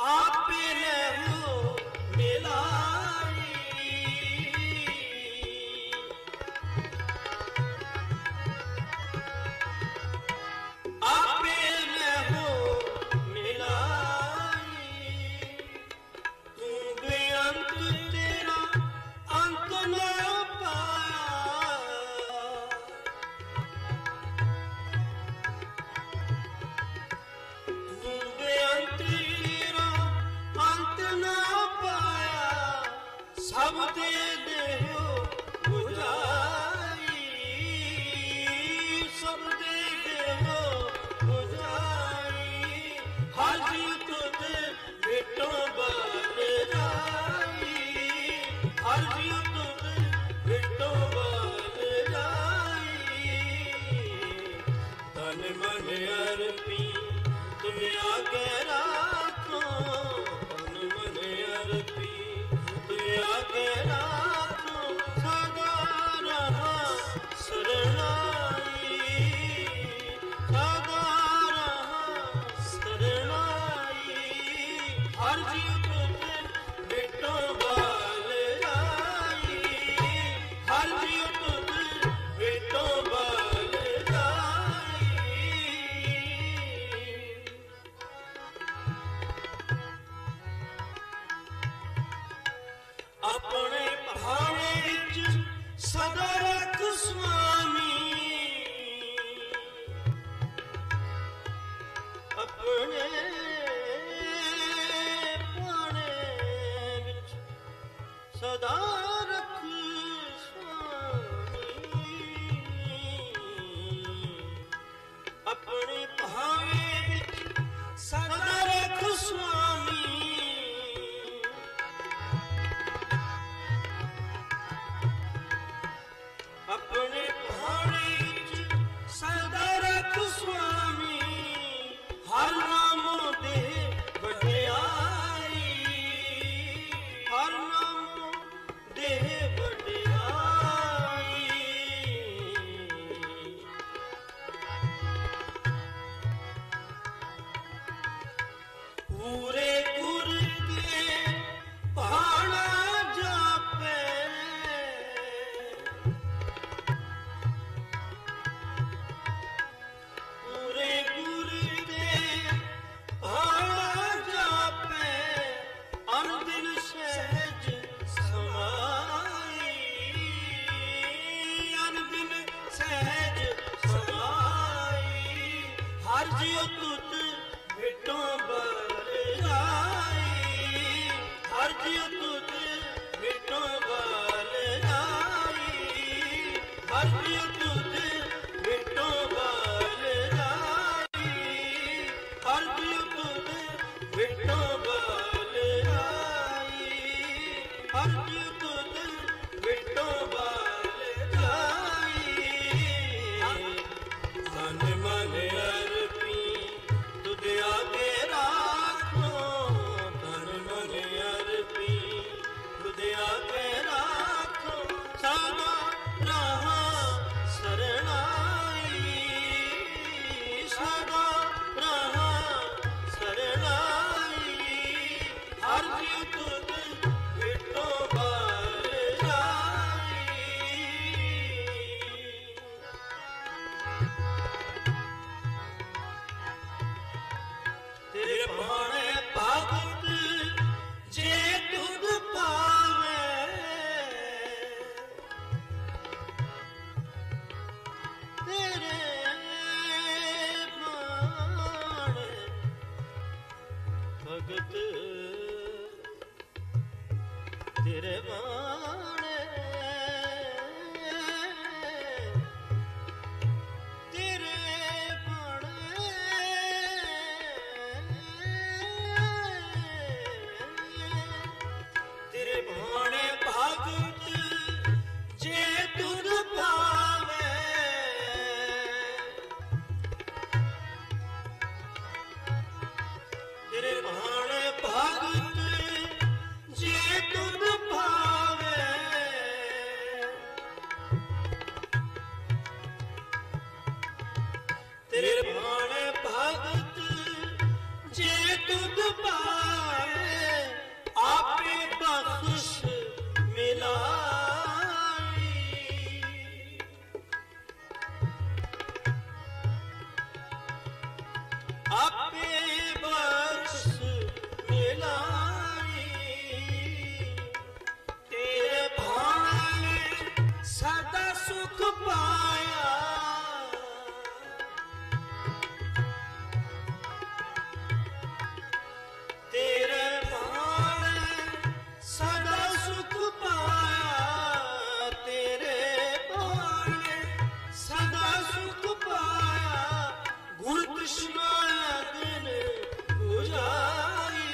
ਆਪੇ ਲਹੋ ਮਿਲਾਈ ਆਪੇ ਲਹੋ ਮਿਲਾਈ ਤੂੰ ਬੇਅੰਤ ਤੇਰਾ ਅੰਤ ਨਾ ਪਾਇਆ ਤੂੰ ਬੇਅੰਤ ਤੇਰਾ ਅੰਤ ਨਾ ਪਾਇਆ ਸਭ ਦੇ ਦੇਹੋ ਬੁਝਾਈ ਸਭ ਦੇ ਦੇਹੋ ਬੁਝਾਈ ਹਰ ਜੀਉ ਤੁਧ ਵਿਟੋਂ ਬਲ ਜਾਈ ਹਰ ਜੀਉ ਤੁਧ ਵਿਟੋਂ ਬਲ ਜਾਈ ਤਨ ਮਨ ਅਰਪੀ ਤੁਧ ਆਗੇ ਰਾਖੋ ਤਨ ਮਨ ਅਰਪੀ ਤੁਧ ਆਗੇ ਰਾਖੋ ਸਦਾ ਰਹਾ ਸਰਨਾਈ ਸਦਾ ਰਹਾ ਸਰਨਾਈ ਹਰ ਜੀਉ ਤੁਧ ਵਿਟੋਂ ਬਲ ਜਾਈ ਹਰ ਜੀਉ ਤੁਧ ਵਿਟੋਂ ਬਲ ਜਾਈ ਆਪਣੇ ਭਾਣੇ ਵਿੱਚ ਸਦਾ ਰੱਖ ਸੁਆਮੀ ਆਪਣੇ ਭਾਣੇ ਵਿੱਚ ਸਦਾ ਰੱਖ ਸੁਆਮੀ ਆਪਣੇ ਭਾਣੇ ਵਿੱਚ ਸਦਾ ਰੱਖ ਸੁਆਮੀ ਪੂਰੇ ਗੁਰ ਦੇ ਭਾਣਾ ਜਾਪੇ ਪੂਰੇ ਗੁਰ ਦੇ ਭਾਣਾ ਜਾਪੇ ਅਨ ਦਿਨ ਸਹਿਜ ਸਮਾਈ ਅਨ ਦਿਨ ਸਹਿਜ ਸਮਾਈ ਹਰ ਜਿਉ ਤੁਧ ਵਿਟੋ ਬਲ ਜਾਈ ਹਰ ਜਿਉ ਤੁਧ ਵਿਟੋ ਬਲ ਜਾਈ ਹਰ ਜਿਉ ਤੁਧ ਵਿਟੋ ਬਲ ਜਾਈ ਹਰ ਜਿਉ ਤੁਧ ਵਿਟੋ ਬਲ ਜਾਈ ਹਰ ਜਿਉ ਤੁਧ ਵਿਟੋ ਬਲ ਜਾਈ ਤਨ ਮਨ ਅਰਪੀ ਤੁਧ ਆਗੇ ਰਾਖੋ ਤਨ ਮਨ ਅਰਪੀ ਤੁਧ ਆਗੇ ਰਾਖੋ ਸਦਾ ਰਹਾ ਸਰਣਾਈ ਸਦਾ ਰਹਾ ਸਰਣਾਈ ਹਰ ਜਿਉ ਤੁਧ ਵਿਟੋ ਬਲ ਜਾਈ ਤੇਰੇ ਭਾਣੇ ਭਗਤ ਜੇ ਤੁਧ ਪਾਵੇ ਤੇਰੇ ਭਾਣੇ ਭਗਤ ਤੇਰੇ ਭਾਣੇ ਤੇਰੇ ਤੇਰੇ ਭਾਣੇ ਭਗਤ ਜੇ ਤੁਧ ਪਾਵੇ ਤੇਰੇ ਭਾਣੇ ਭਗਤ ਜੇ ਤੁਧ ਪਾਵੇ ਤੇਰੇ ਭਾਣੇ ਭਗਤ ਜੇ ਤੁਧ ਪਾਵੇ ਆਪੇ ਬਖਸ਼ ਮਿਲਾਈ ਆਪੇ ਬਖਸ਼ ਮਿਲਾਈ ਤੇਰੇ ਭਾਣੇ ਸਦਾ ਸੁਖ ਪਾਇਆ ਤੇਰੇ ਭਾਣੇ ਸਦਾ ਸੁਖ ਪਾਇਆ ਤੇਰੇ ਭਾਣੇ ਸਦਾ ਸੁਖ ਪਾਇਆ ਗੁਰ ਕ੍ਰਿਸ਼ਨਾ ਅਗਨ ਬੁਝਾਈ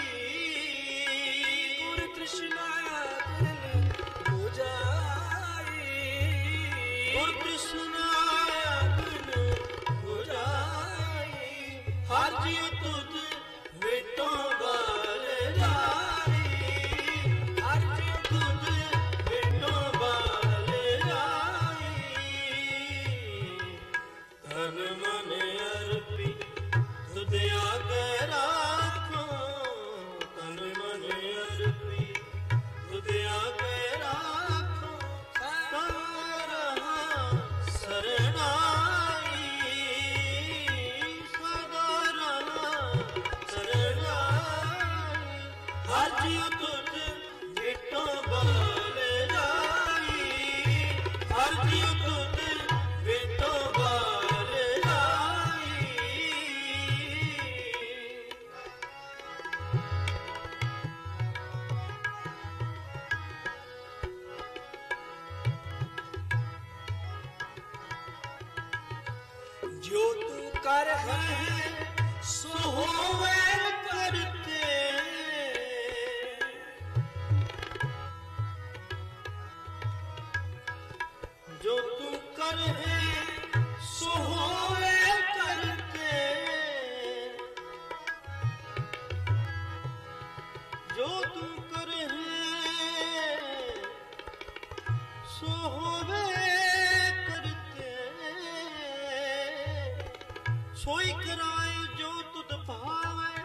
ਗੁਰ ਕ੍ਰਿਸ਼ਨਾ ਅਗਨ ਬੁਝਾਈ ਗੁਰ ਕ੍ਰਿਸ਼ਨਾ ਅਗਨ ਬੁਝਾਈ ਹਰ ਜਿਉ ਤੁਧ ਵਿਟੋ ਬਲ ਜਾਈ ਹਰ ਜਿਉ ਤੁਧ ਵਿਟੋ ਬਲ ਜਾਈ ਤਨ ਮਨ ਅਰਪੀ ਤੁਧ ਆਗੇ ਰਾਖੋ ਤਨ ਮਨ ਅਰਪੀ ਤੁਧ ਆਗੇ ਰਾਖੋ ਸਦਾ ਰਹਾ ਸਰਣਾਈ ਸਦਾ ਰਹਾ ਸਰਣਾਈ ਹਰ ਜਿਉ ਤੁਧ ਵਿਟੋ ਬਲ ਜਾਈ ਹਰ ਜਿਉ ਤੁਧ ਵਿਟੋ ਬਲ ਜਾਈ ਜੋ ਤੂੰ ਕਰ ਹੈ ਸੋ ਹੋਵੇ ਕਰਤੇ ਜੋ ਤੂੰ ਕਰ ਹੈ ਸੋ ਹੋਵੇ ਕਰਤੇ ਜੋ ਤੂੰ ਕਰ ਹੈ ਸੋ ਹੋਵੇ ਕਰਤੇ सोई कराए जो तुद भावे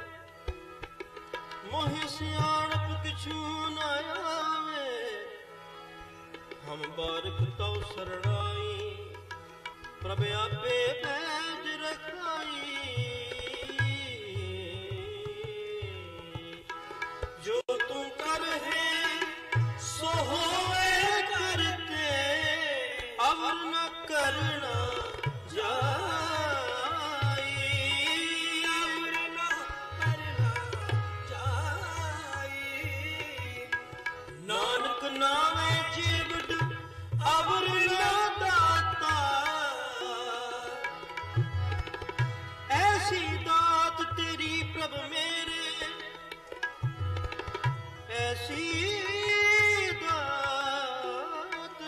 सियाणप किछु न आवे, हम बारिक तौ शरणाई, प्रभ आपे बैज रखाई। जो तू कर है सो होवे करते, अवर न करना जाई, अवर न करना जाई। नानक नावे जीवड अवर न दाता, ऐसी दात तेरी प्रभ मेरे, ऐसी दात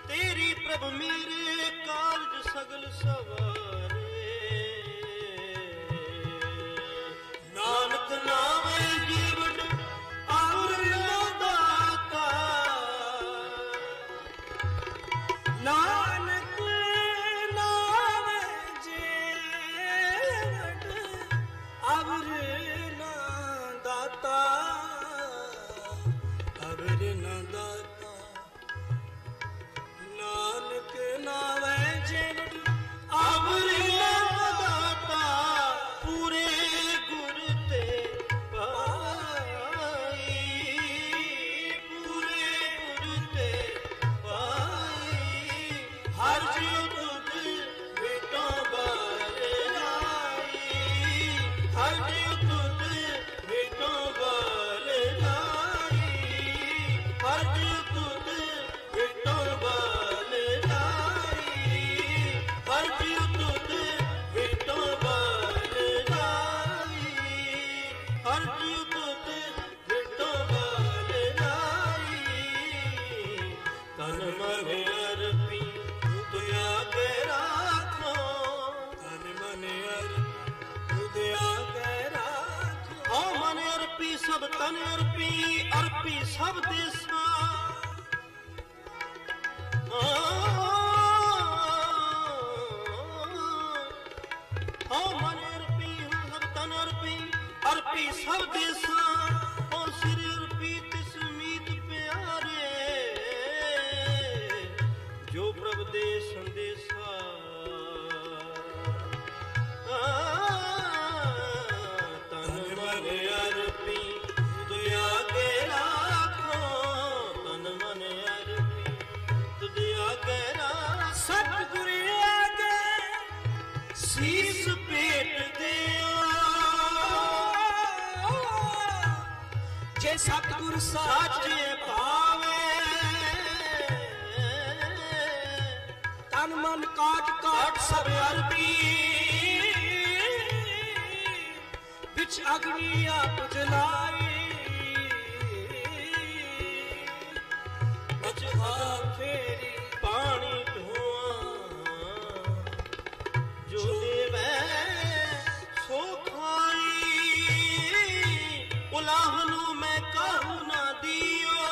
तेरी प्रभ मेरे, काज सगल सवारे। नानक नावे जीवट और न दाता, नानक नावे जीवट अवर न दाता, अवर न दाता। नानक नावे जीवट अवर न दाता, पूरे गुर ते पाई, पूरे गुर ते पाई। हर जीव तुझ बेटों बार लाई, हर जीव तुझ बेटों बार लाई, हर जीव तुझ बेटों बार लाई, हर जीव तुझ बेटों बार लाई, हर जीव तुझ बेटों बार लाई। तन मन अर्पी तुझ आगे राखो, तन मन तुझ आगे राखो। हाँ मन अर्पी सब तन अर्पी, अर्पी सब देसा। हाँ मन अर्पी हूँ सब तन अर्पी, अर्पी सब देसा। ओ सिर अर्पी तिस मीत प्यारे, जो प्रभ दे संदेशा। तन मन अर्पी तुझ आगे राखो, तन मन अर्पी तुझ आगे राखो। सतगुर आगे शीस पेट दियो, जे सतगुर साचे भावे। तन मन काट काट सब अर्पी, बिच अग्नि आप जलाई। बच फेरी पानी धुआं, जो देवे सो खाई। उलाहनु मैं कहूँ ना दियो,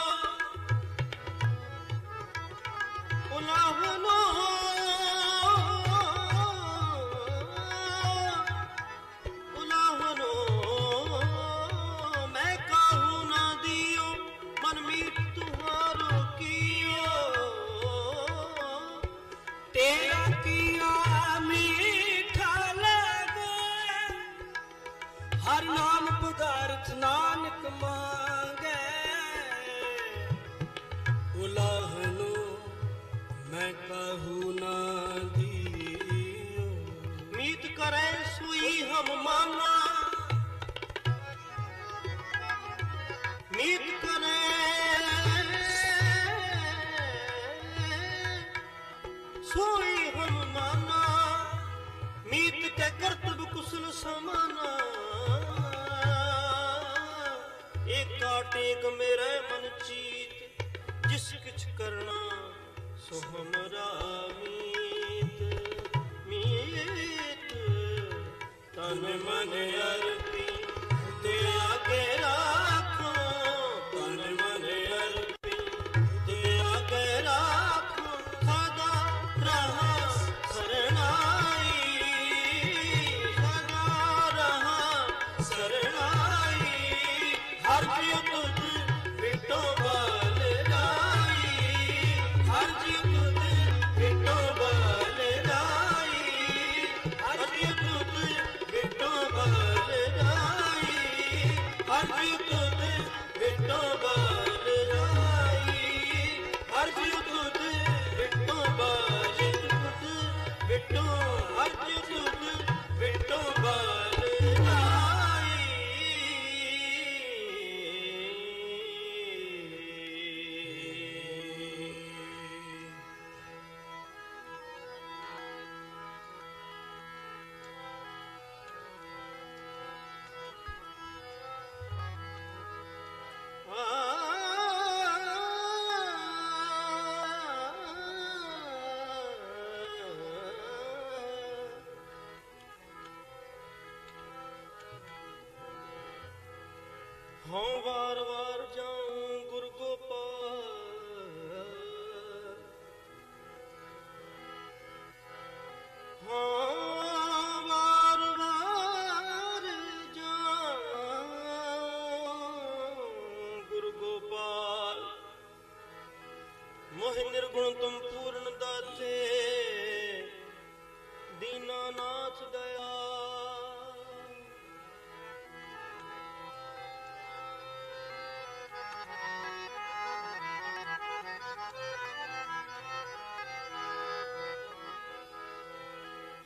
उलाहनु उलाहनु मैं कहूँ ना दियो, मन मीत तुम्हारो कियो। तेरा किया मीठा लगे, हर नाम पदार्थ नानक मांगे। उलाहनु मैं कहूँ ना दियो, मीत करे सुई हम माना, मीत करे सोई हम माना। मीत के कर्तव्य कुशल समाना, एक काटेक मेरे मन चीत, जिस किछ करना सो हमरा मीत। मीत तन मन अर्पी ते आगे राखो, तन मन अर्पी ते आगे राखो। सदा रहा शरणाई, सदा रहा हाँ बार बार जाऊं गुरु गोपाल, हाँ बार बार जाऊं गुरु गोपाल। मोह निर्गुण तुम पूर्ण दाते, दीनानाथ दया।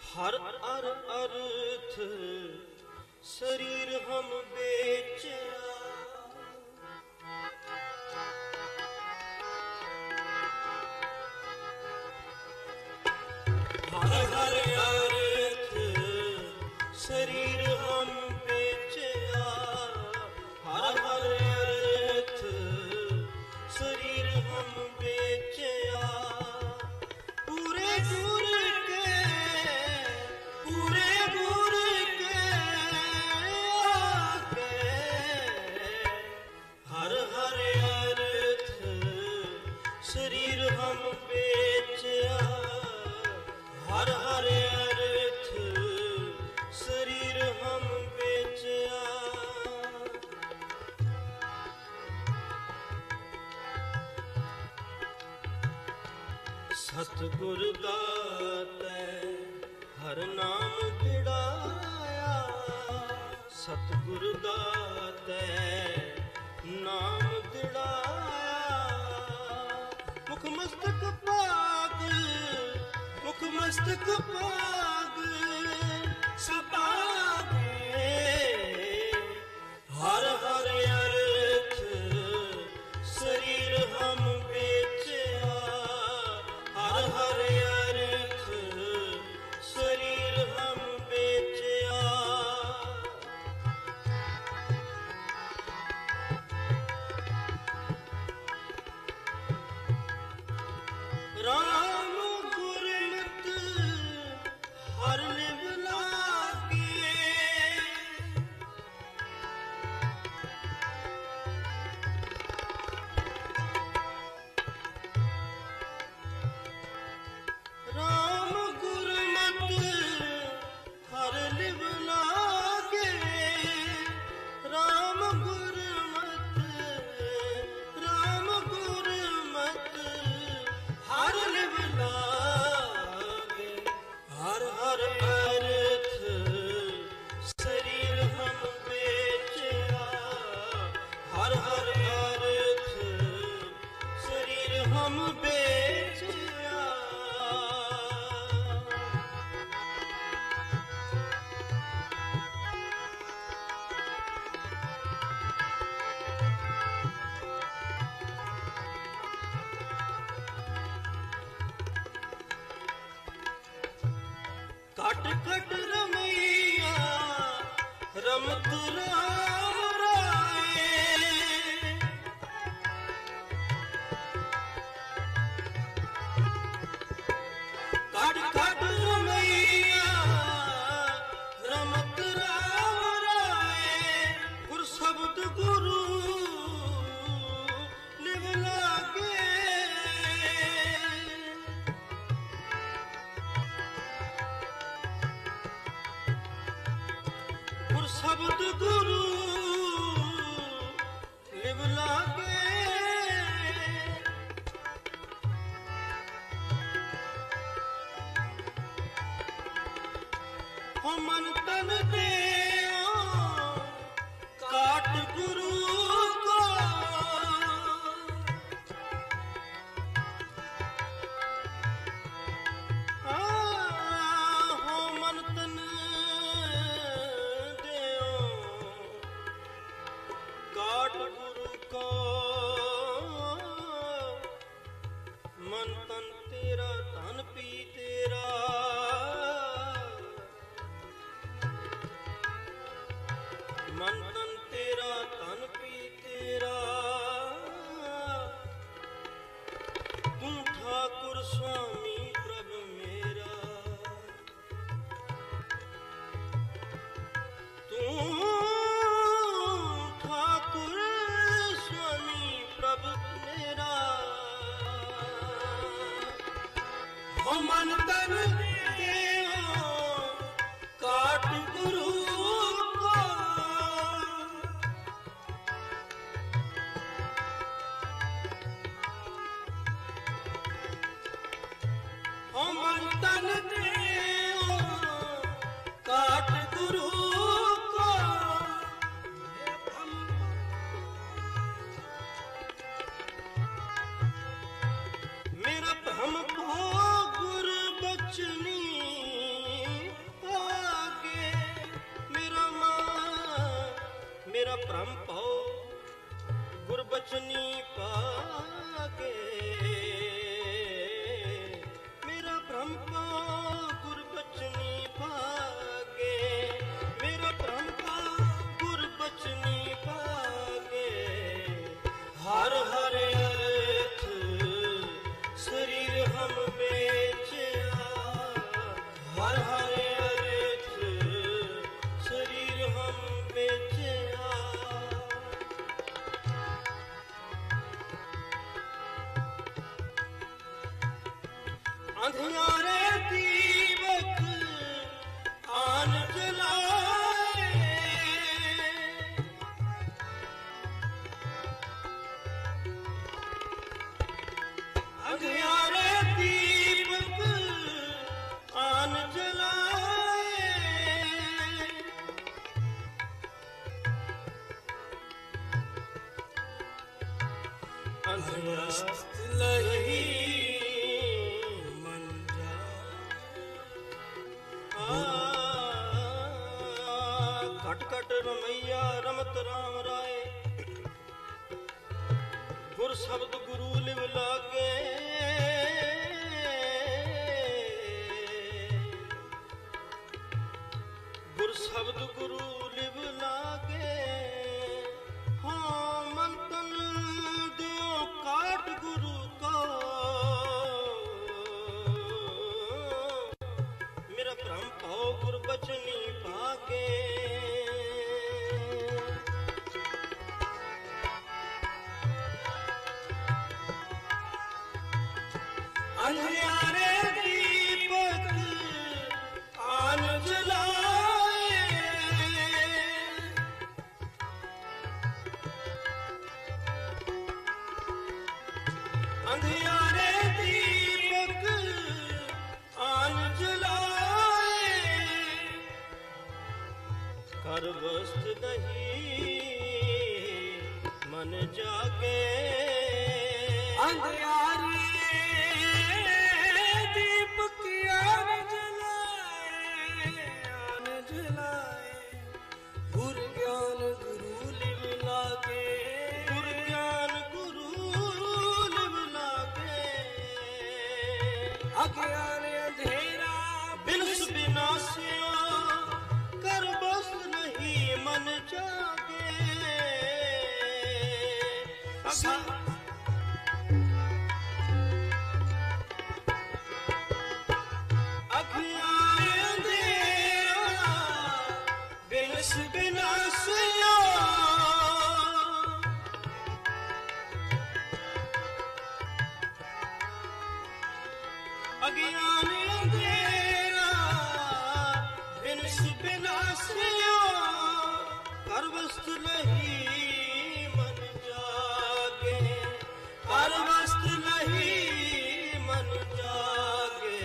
हर अर्थ शरीर हम बेचा, हर अर्थ शरीर हम बेचा, हर अर्थ शरीर हम बेचा। पूरे गुर के आगे हर अर्थ शरीर हम बेचा, हर अर्थ शरीर हम बेचा। सतगुर दाते हर नाम दिड़ाया, सतगुर दाते नाम दिड़ाया। मुख मस्तक पाग, मुख मस्तक पाग सपागे। हर अर्थ शरीर हम बेचा, हर अर्थ शरीर हम बेचा। राम गुरमत हर लिव लागे, राम गुरमत हर लिव लागे, राम गुरमत, राम गुरमत हर लिव लागे। हर अर्थ शरीर हम बेचा, हर अर्थ शरीर हम बेचा। कट कट रमैया रमत राम राय, कट कट रमैया रमत राम राय। गुर शब्द गुरु लिव लागे, शब्द गुरु लिव लागे। हो मन तन दे काट गुरु को, हो मन तन काट गुरु को। मन तन तेरा तन पी तेरा, मन तन तेरा तन पी तेरा। तू ठाकुर स्वामी प्रभु मेरा, तू ठाकुर काट गुरु को हमर तन देओ काट गुरु को मेरा भ्रम को गुर बचनी आगे मेरा भ्रम को गुर बचनी पागे मेरा भ्रम को गुर बचनी पागे मेरा भ्रम को गुर बचनी पागे हर हर अर्थ शरीर हम बेचा हर हर अर्थ शरीर हम बेचा अंधियारे दीवक आन जलाए अंधियारे दीपक आन जलाए अंधमस्त लही मन खट खट रमैया रमत राम राय गुर शब्द गुरु लिव लागे गुर शब्द गुरु लिव लागे हाँ मन तन दियो काट गुरु को मेरा भ्रम पाओ गुर बचनी पागे अंधियारे दीपक आन जलाए अंधियारे दीपक आन जलाए कर वस्त नहीं मन जागे अंधियारे दीपक आन जलाए गुर ज्ञान गुरु लिव लागे गुर ज्ञान गुरु लिव लागे अज्ञान अंधेरा बिनस बिनासिया कर बस नहीं मन जागे अज्ञान अंधेरा बिनस बिनासिया कर वस्तु नहीं मन जागे कर वस्तु नहीं मन जागे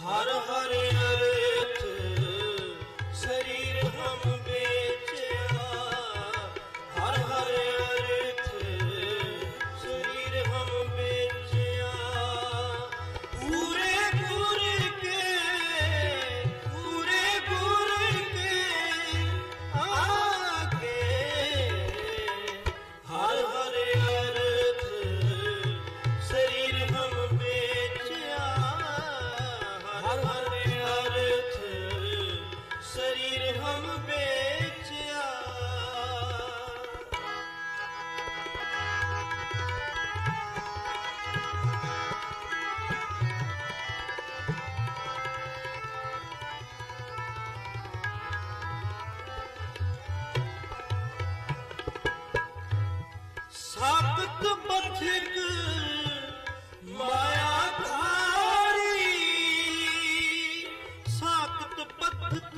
हर हर अर्थ शरीर हम बेचा हर हर अर्थ शरीर हम बेचा पूरे गुर के आगे हर हर अर्थ शरीर हम बेचा हर हर अर्थ शरीर हम बेचा साकत बधिक माया धारी साकत बधिक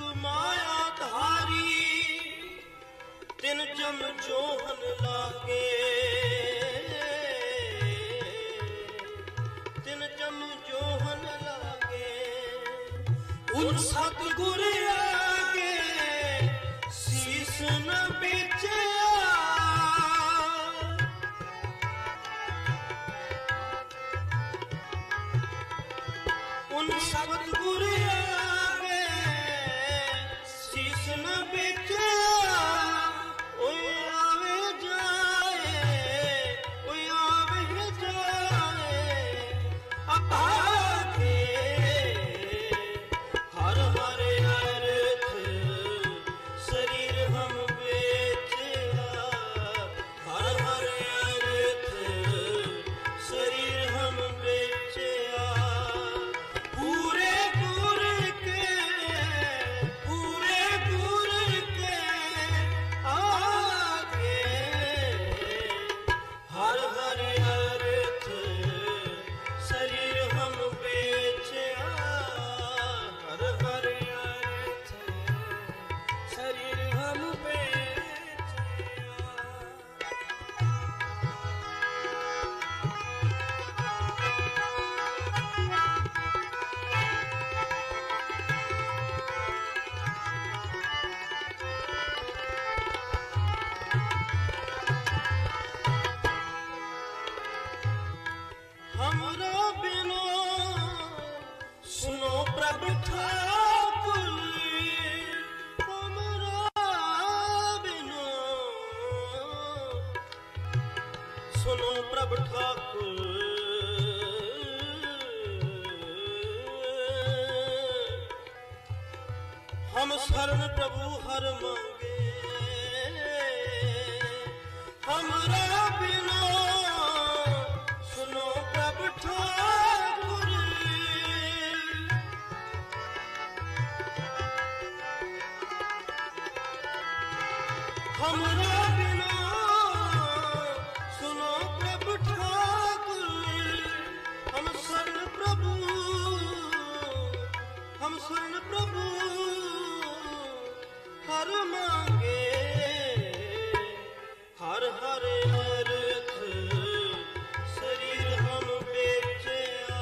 सुनो प्रभ ठाकुर हम शरण प्रभु हर मांगे हमरा बिना सुनो प्रभ ठाकुर हमरा बिना सुनो प्रभ ठाकुर हम शरण प्रभु हर मांगे हर हर अर्थ शरीर हम बेचया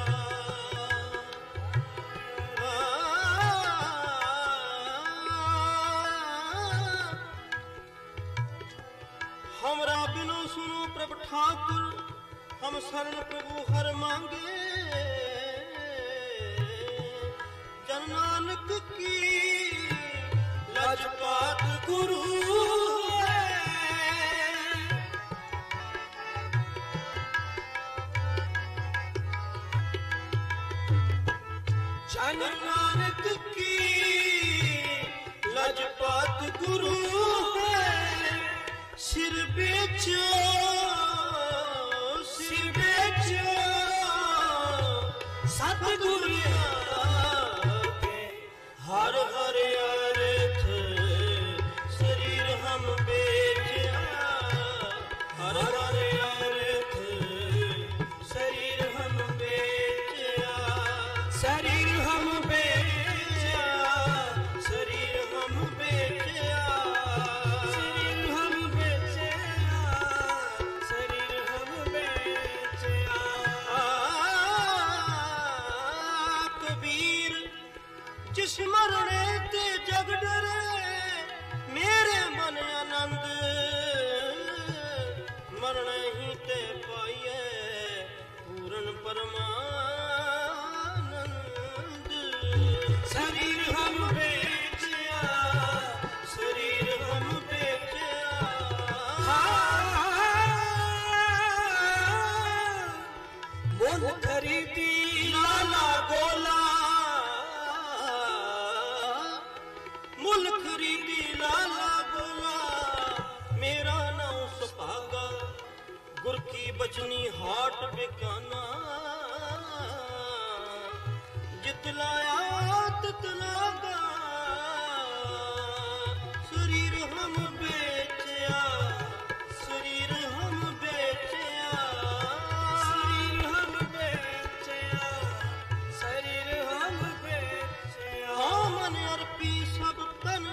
हमरा बिनो सुनो प्रभ ठाकुर हम शरण प्रभु हर मांगे जन नानक की लजपात गुरु जन नानक की लजपात गुरु सिर बेचो सतगुरु हर हर अर्थ शरीर हम बेचया हर हर अर्थ शरीर हम बेचया शरीर हम बेचया शरीर हम बेचया शरीर हम बेचया शरीर हम बेचया कबीर जिस मरने ते जग डरे मेरे मन आनंद मरने ही ते पाइए पूर्ण परमानंद शरीर हम बेचया शरीर हम बेचया मोल खरीदी लाला गोला मुल खरीदी लाला बोला मेरा नाम सुभागा गुर की बचनी हाट बिकाना जितलाया तितलागा शरीर हम बेचया शरीर हम बेचया शरीर हम बेचया शरीर हम बेचया हाँ मन अर्पी सब तन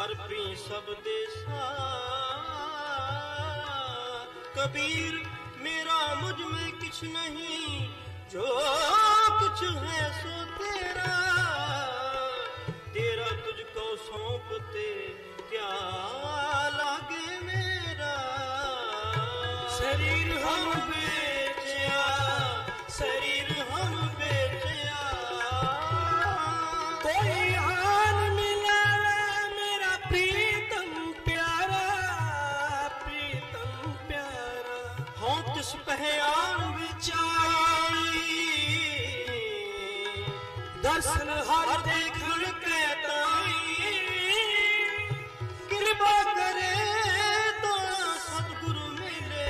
अर्पी सब देसा कबीर मेरा मुझ में कुछ नहीं जो कुछ है सो तेरा तेरा तुझको सौंपते क्या लागे मेरा शरीर हम बेचया शरीर हम बेचया कोई आन मिला मेरा प्रीतम प्यारा हाँ तिस पहचान विचारी दर्शन हर देखण के ताई कृपा करे तो सतगुरु मिले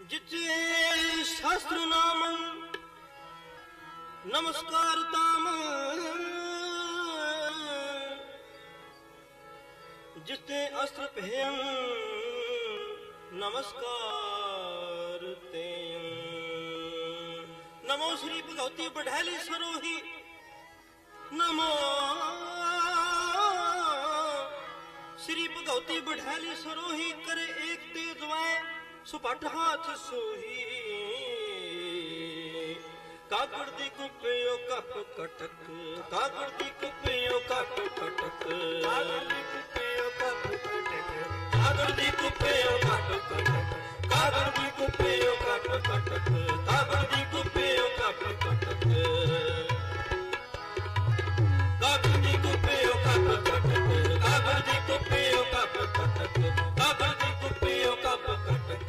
जिचे शास्त्र नाम नमस्कार ताम जिते अस्त्र पेयं नमस्कार तेयं। नमो श्री भगवती बढ़ैली सरोही नमो श्री भगवती बढ़ैली सरोही करे एक तेज वाय सुपट हाथ सोही। कागड़ दी कुपियो कप कटक कागड़ दी कुपियो कप कटक कागड़ दी कुपियो कप कटक कागड़ दी कुपियो कप कटक कागड़ दी कुपियो कप कटक कागड़ दी कुपियो कप कटक कागड़ दी कुपियो कप कटक कागड़ दी कुपियो कप कटक कागड़ दी कुपियो कप कटक।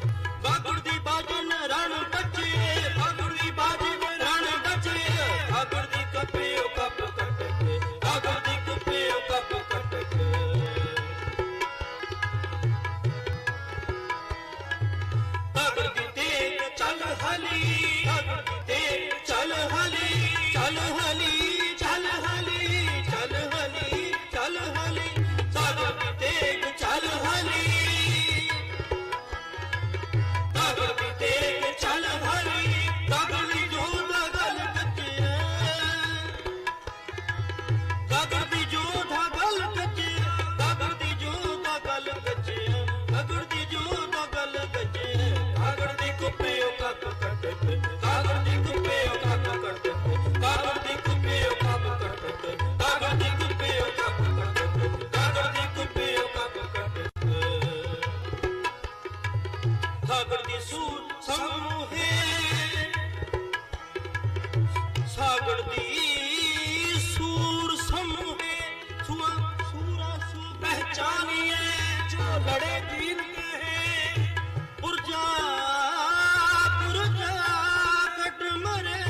बागुड़ दी बाजन रण बचे बागुड़ दी बाजन रण बचे कागड़ दी कुपियो कप कटक कागड़ दी कुपियो कप कटक। कागड़ दी तेग चल हली कागड़ दी तेग चल हली चल हली चल हली चल हली चल हली कागड़ दी तेग चल हली कागड़ दी तेग चल हली कागड़ दी जोधा गल कच्चे कागड़ दी जोधा गल कच्चे कागड़ दी जोधा गल कच्चे कागड़ दी जोधा गल कच्चे कागड़ दी कुपियो कप कटक कागड़ दी कुपियो कप कटक कागड़ दी कुपियो कप कटक कागड़ दी कुपियो कप कटक कागड़ दी कुपियो कप कटक। कागड़ दी सूर समूहे सागड़ दी सूर समूहे सुआ सूरा सु पहचानिए जो लड़े दीन के हैं पुरजा पुरजा कट मरे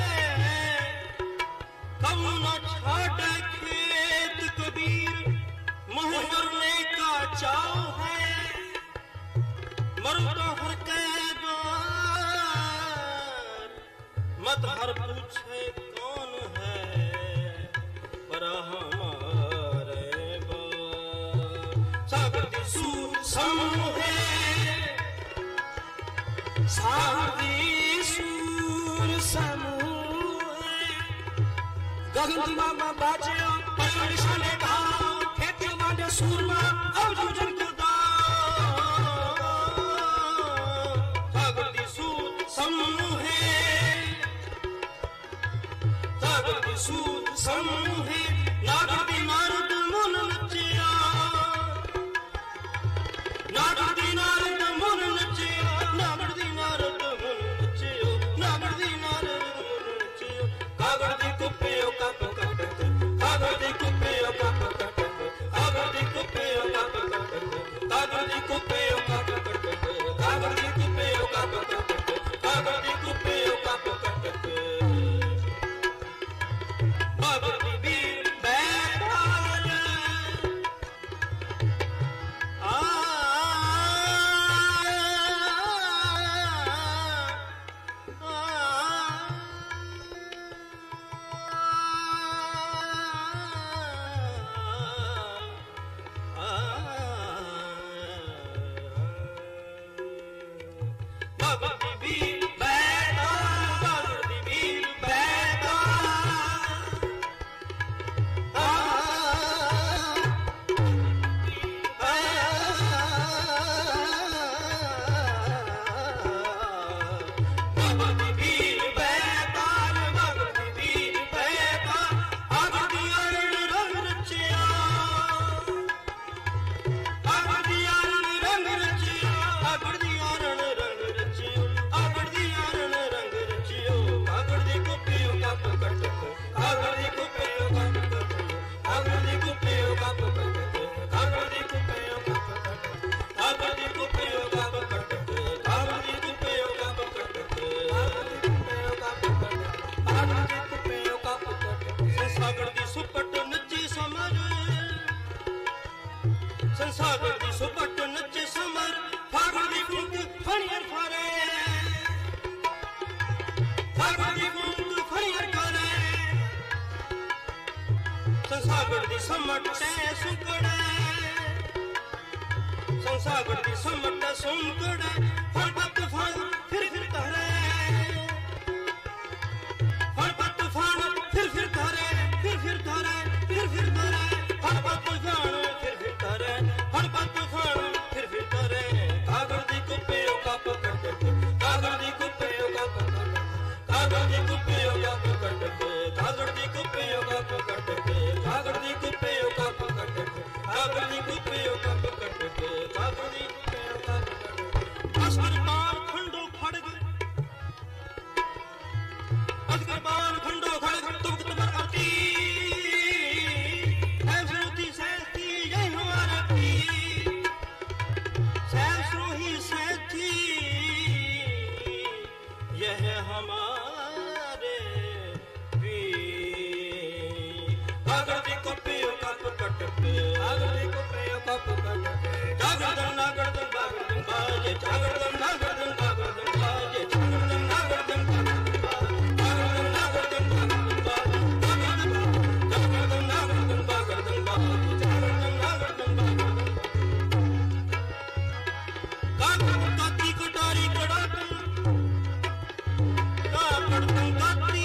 कम न छाड़े खेत कबीर मोह मरने का चाव है मरो तो हर कैदार मत हर पूछे कौन है पर हमारे बार। सागर दी सूर समूहे सागर दी सूर समूहे गगन मामा बाजे पर निशाने गाओ खेती मांडे सूरमा अब जुजन को समूहे सागर दी सूर समूहे नागर दी नारद मुन नचिया नागर दी नारद मुन नचिया नागर दी नारद मुन नचियो नागर दी नारद मुन नचियो। कागड़ दी कुपियो कप कटक कागड़ दी कुपियो कप कटक कागड़ दी कुपियो कप कटक कागड़ दी कुपियो कप कटक कागड़ दी कुपियो कप कटक कागड़ दी कुपियो कप कटक। बाबर दी वीर बैठाल संसागड़ दी समटे सुकड़े संसागड़ दी समटे सुकड़े फल पत फल फिर धरे फल पत फल फिर धरे फिर धरे फिर धरे फल पत फल फिर धरे फल पत फल फिर धरे कागड़ दी कुप्पे का पकड़ के कागड़ दी कुप्पे का पकड़ कागड़ दी कुप्पे का पकड़ के कागड़ दी कुप्पे का पकड़ के कागड़ दी कुप्पे का पकड़ के कागड़ दी कुप्पे का पकड़ के कागड़ दी कुप्पे का पकड़ के अस्कर बार खंडो खड़ग अस्कर बार खंडो खड़ग तुम तुम्हार आती है श्रुति सहती जय हमारा पी सहस्रोही सहती यह हमारे वीर कागड़ दी कुप्पे का पकड़ के कागड़ दी कुप्पे का पकड़ के जागरदन नागरदन बागरदन बाजे जागरदन नागरदन बागरदन बाजे जागरदन नागरदन बागरदन बाजे जागरदन नागरदन बागरदन बाजे जागरदन नागरदन बागरदन कागड़ काती कटारी कड़ाकन कागड़ काती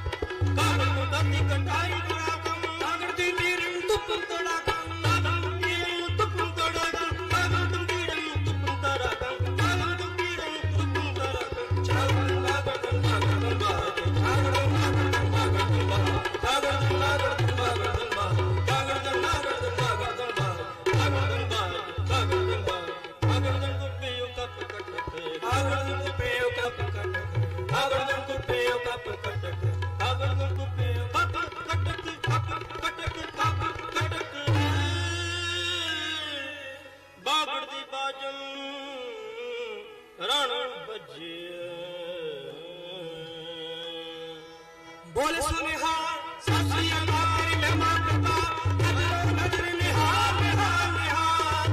काती कटारी कड़ाकन कागड़ दी नीरन तुपन तड़ाकन कागड़ नीरन तुपन तड़ाकन कागड़ नीरन तुपन तड़ाकन कागड़ नीरन तुपन तड़ाकन जागरदन नागरदन बागरदन बाजे जागरदन नागरदन बागरदन बाजे जागरदन नागरदन बागरदन बाजे जागरदन नागरदन बागरदन बाजे जागरदन बाजे जागरदन बाजे जागरदन कुप्पे का पकड़ के जागरदन कुप्पे का पकड़ के जागरदन कुप्पे का पकड़ के जागरदन कुप्पे का पकड़ के बागड़ दी बाजन रण बजे बोले सुनिहार सासिया तेरी महिमा कृपा नजर नजर निहार निहार निहार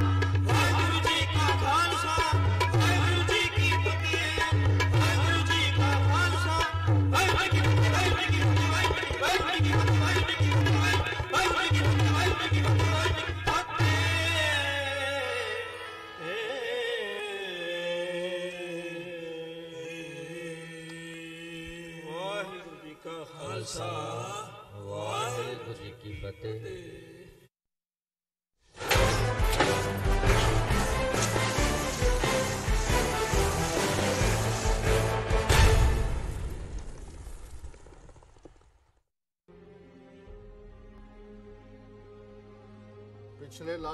वाहिगुरु जी का खालसा वाहिगुरु जी की फतेह वाहिगुरु जी का खालसा वाहिगुरु की फतेह वाहिगुरु की फतेह वाहिगुरु की फतेह वाहिगुरु की फतेह वाहिगुरु की फतेह वाहिगुरु की फतेह वाहिगुरु जी का खालसा वाहिगुरु जी की फतेह।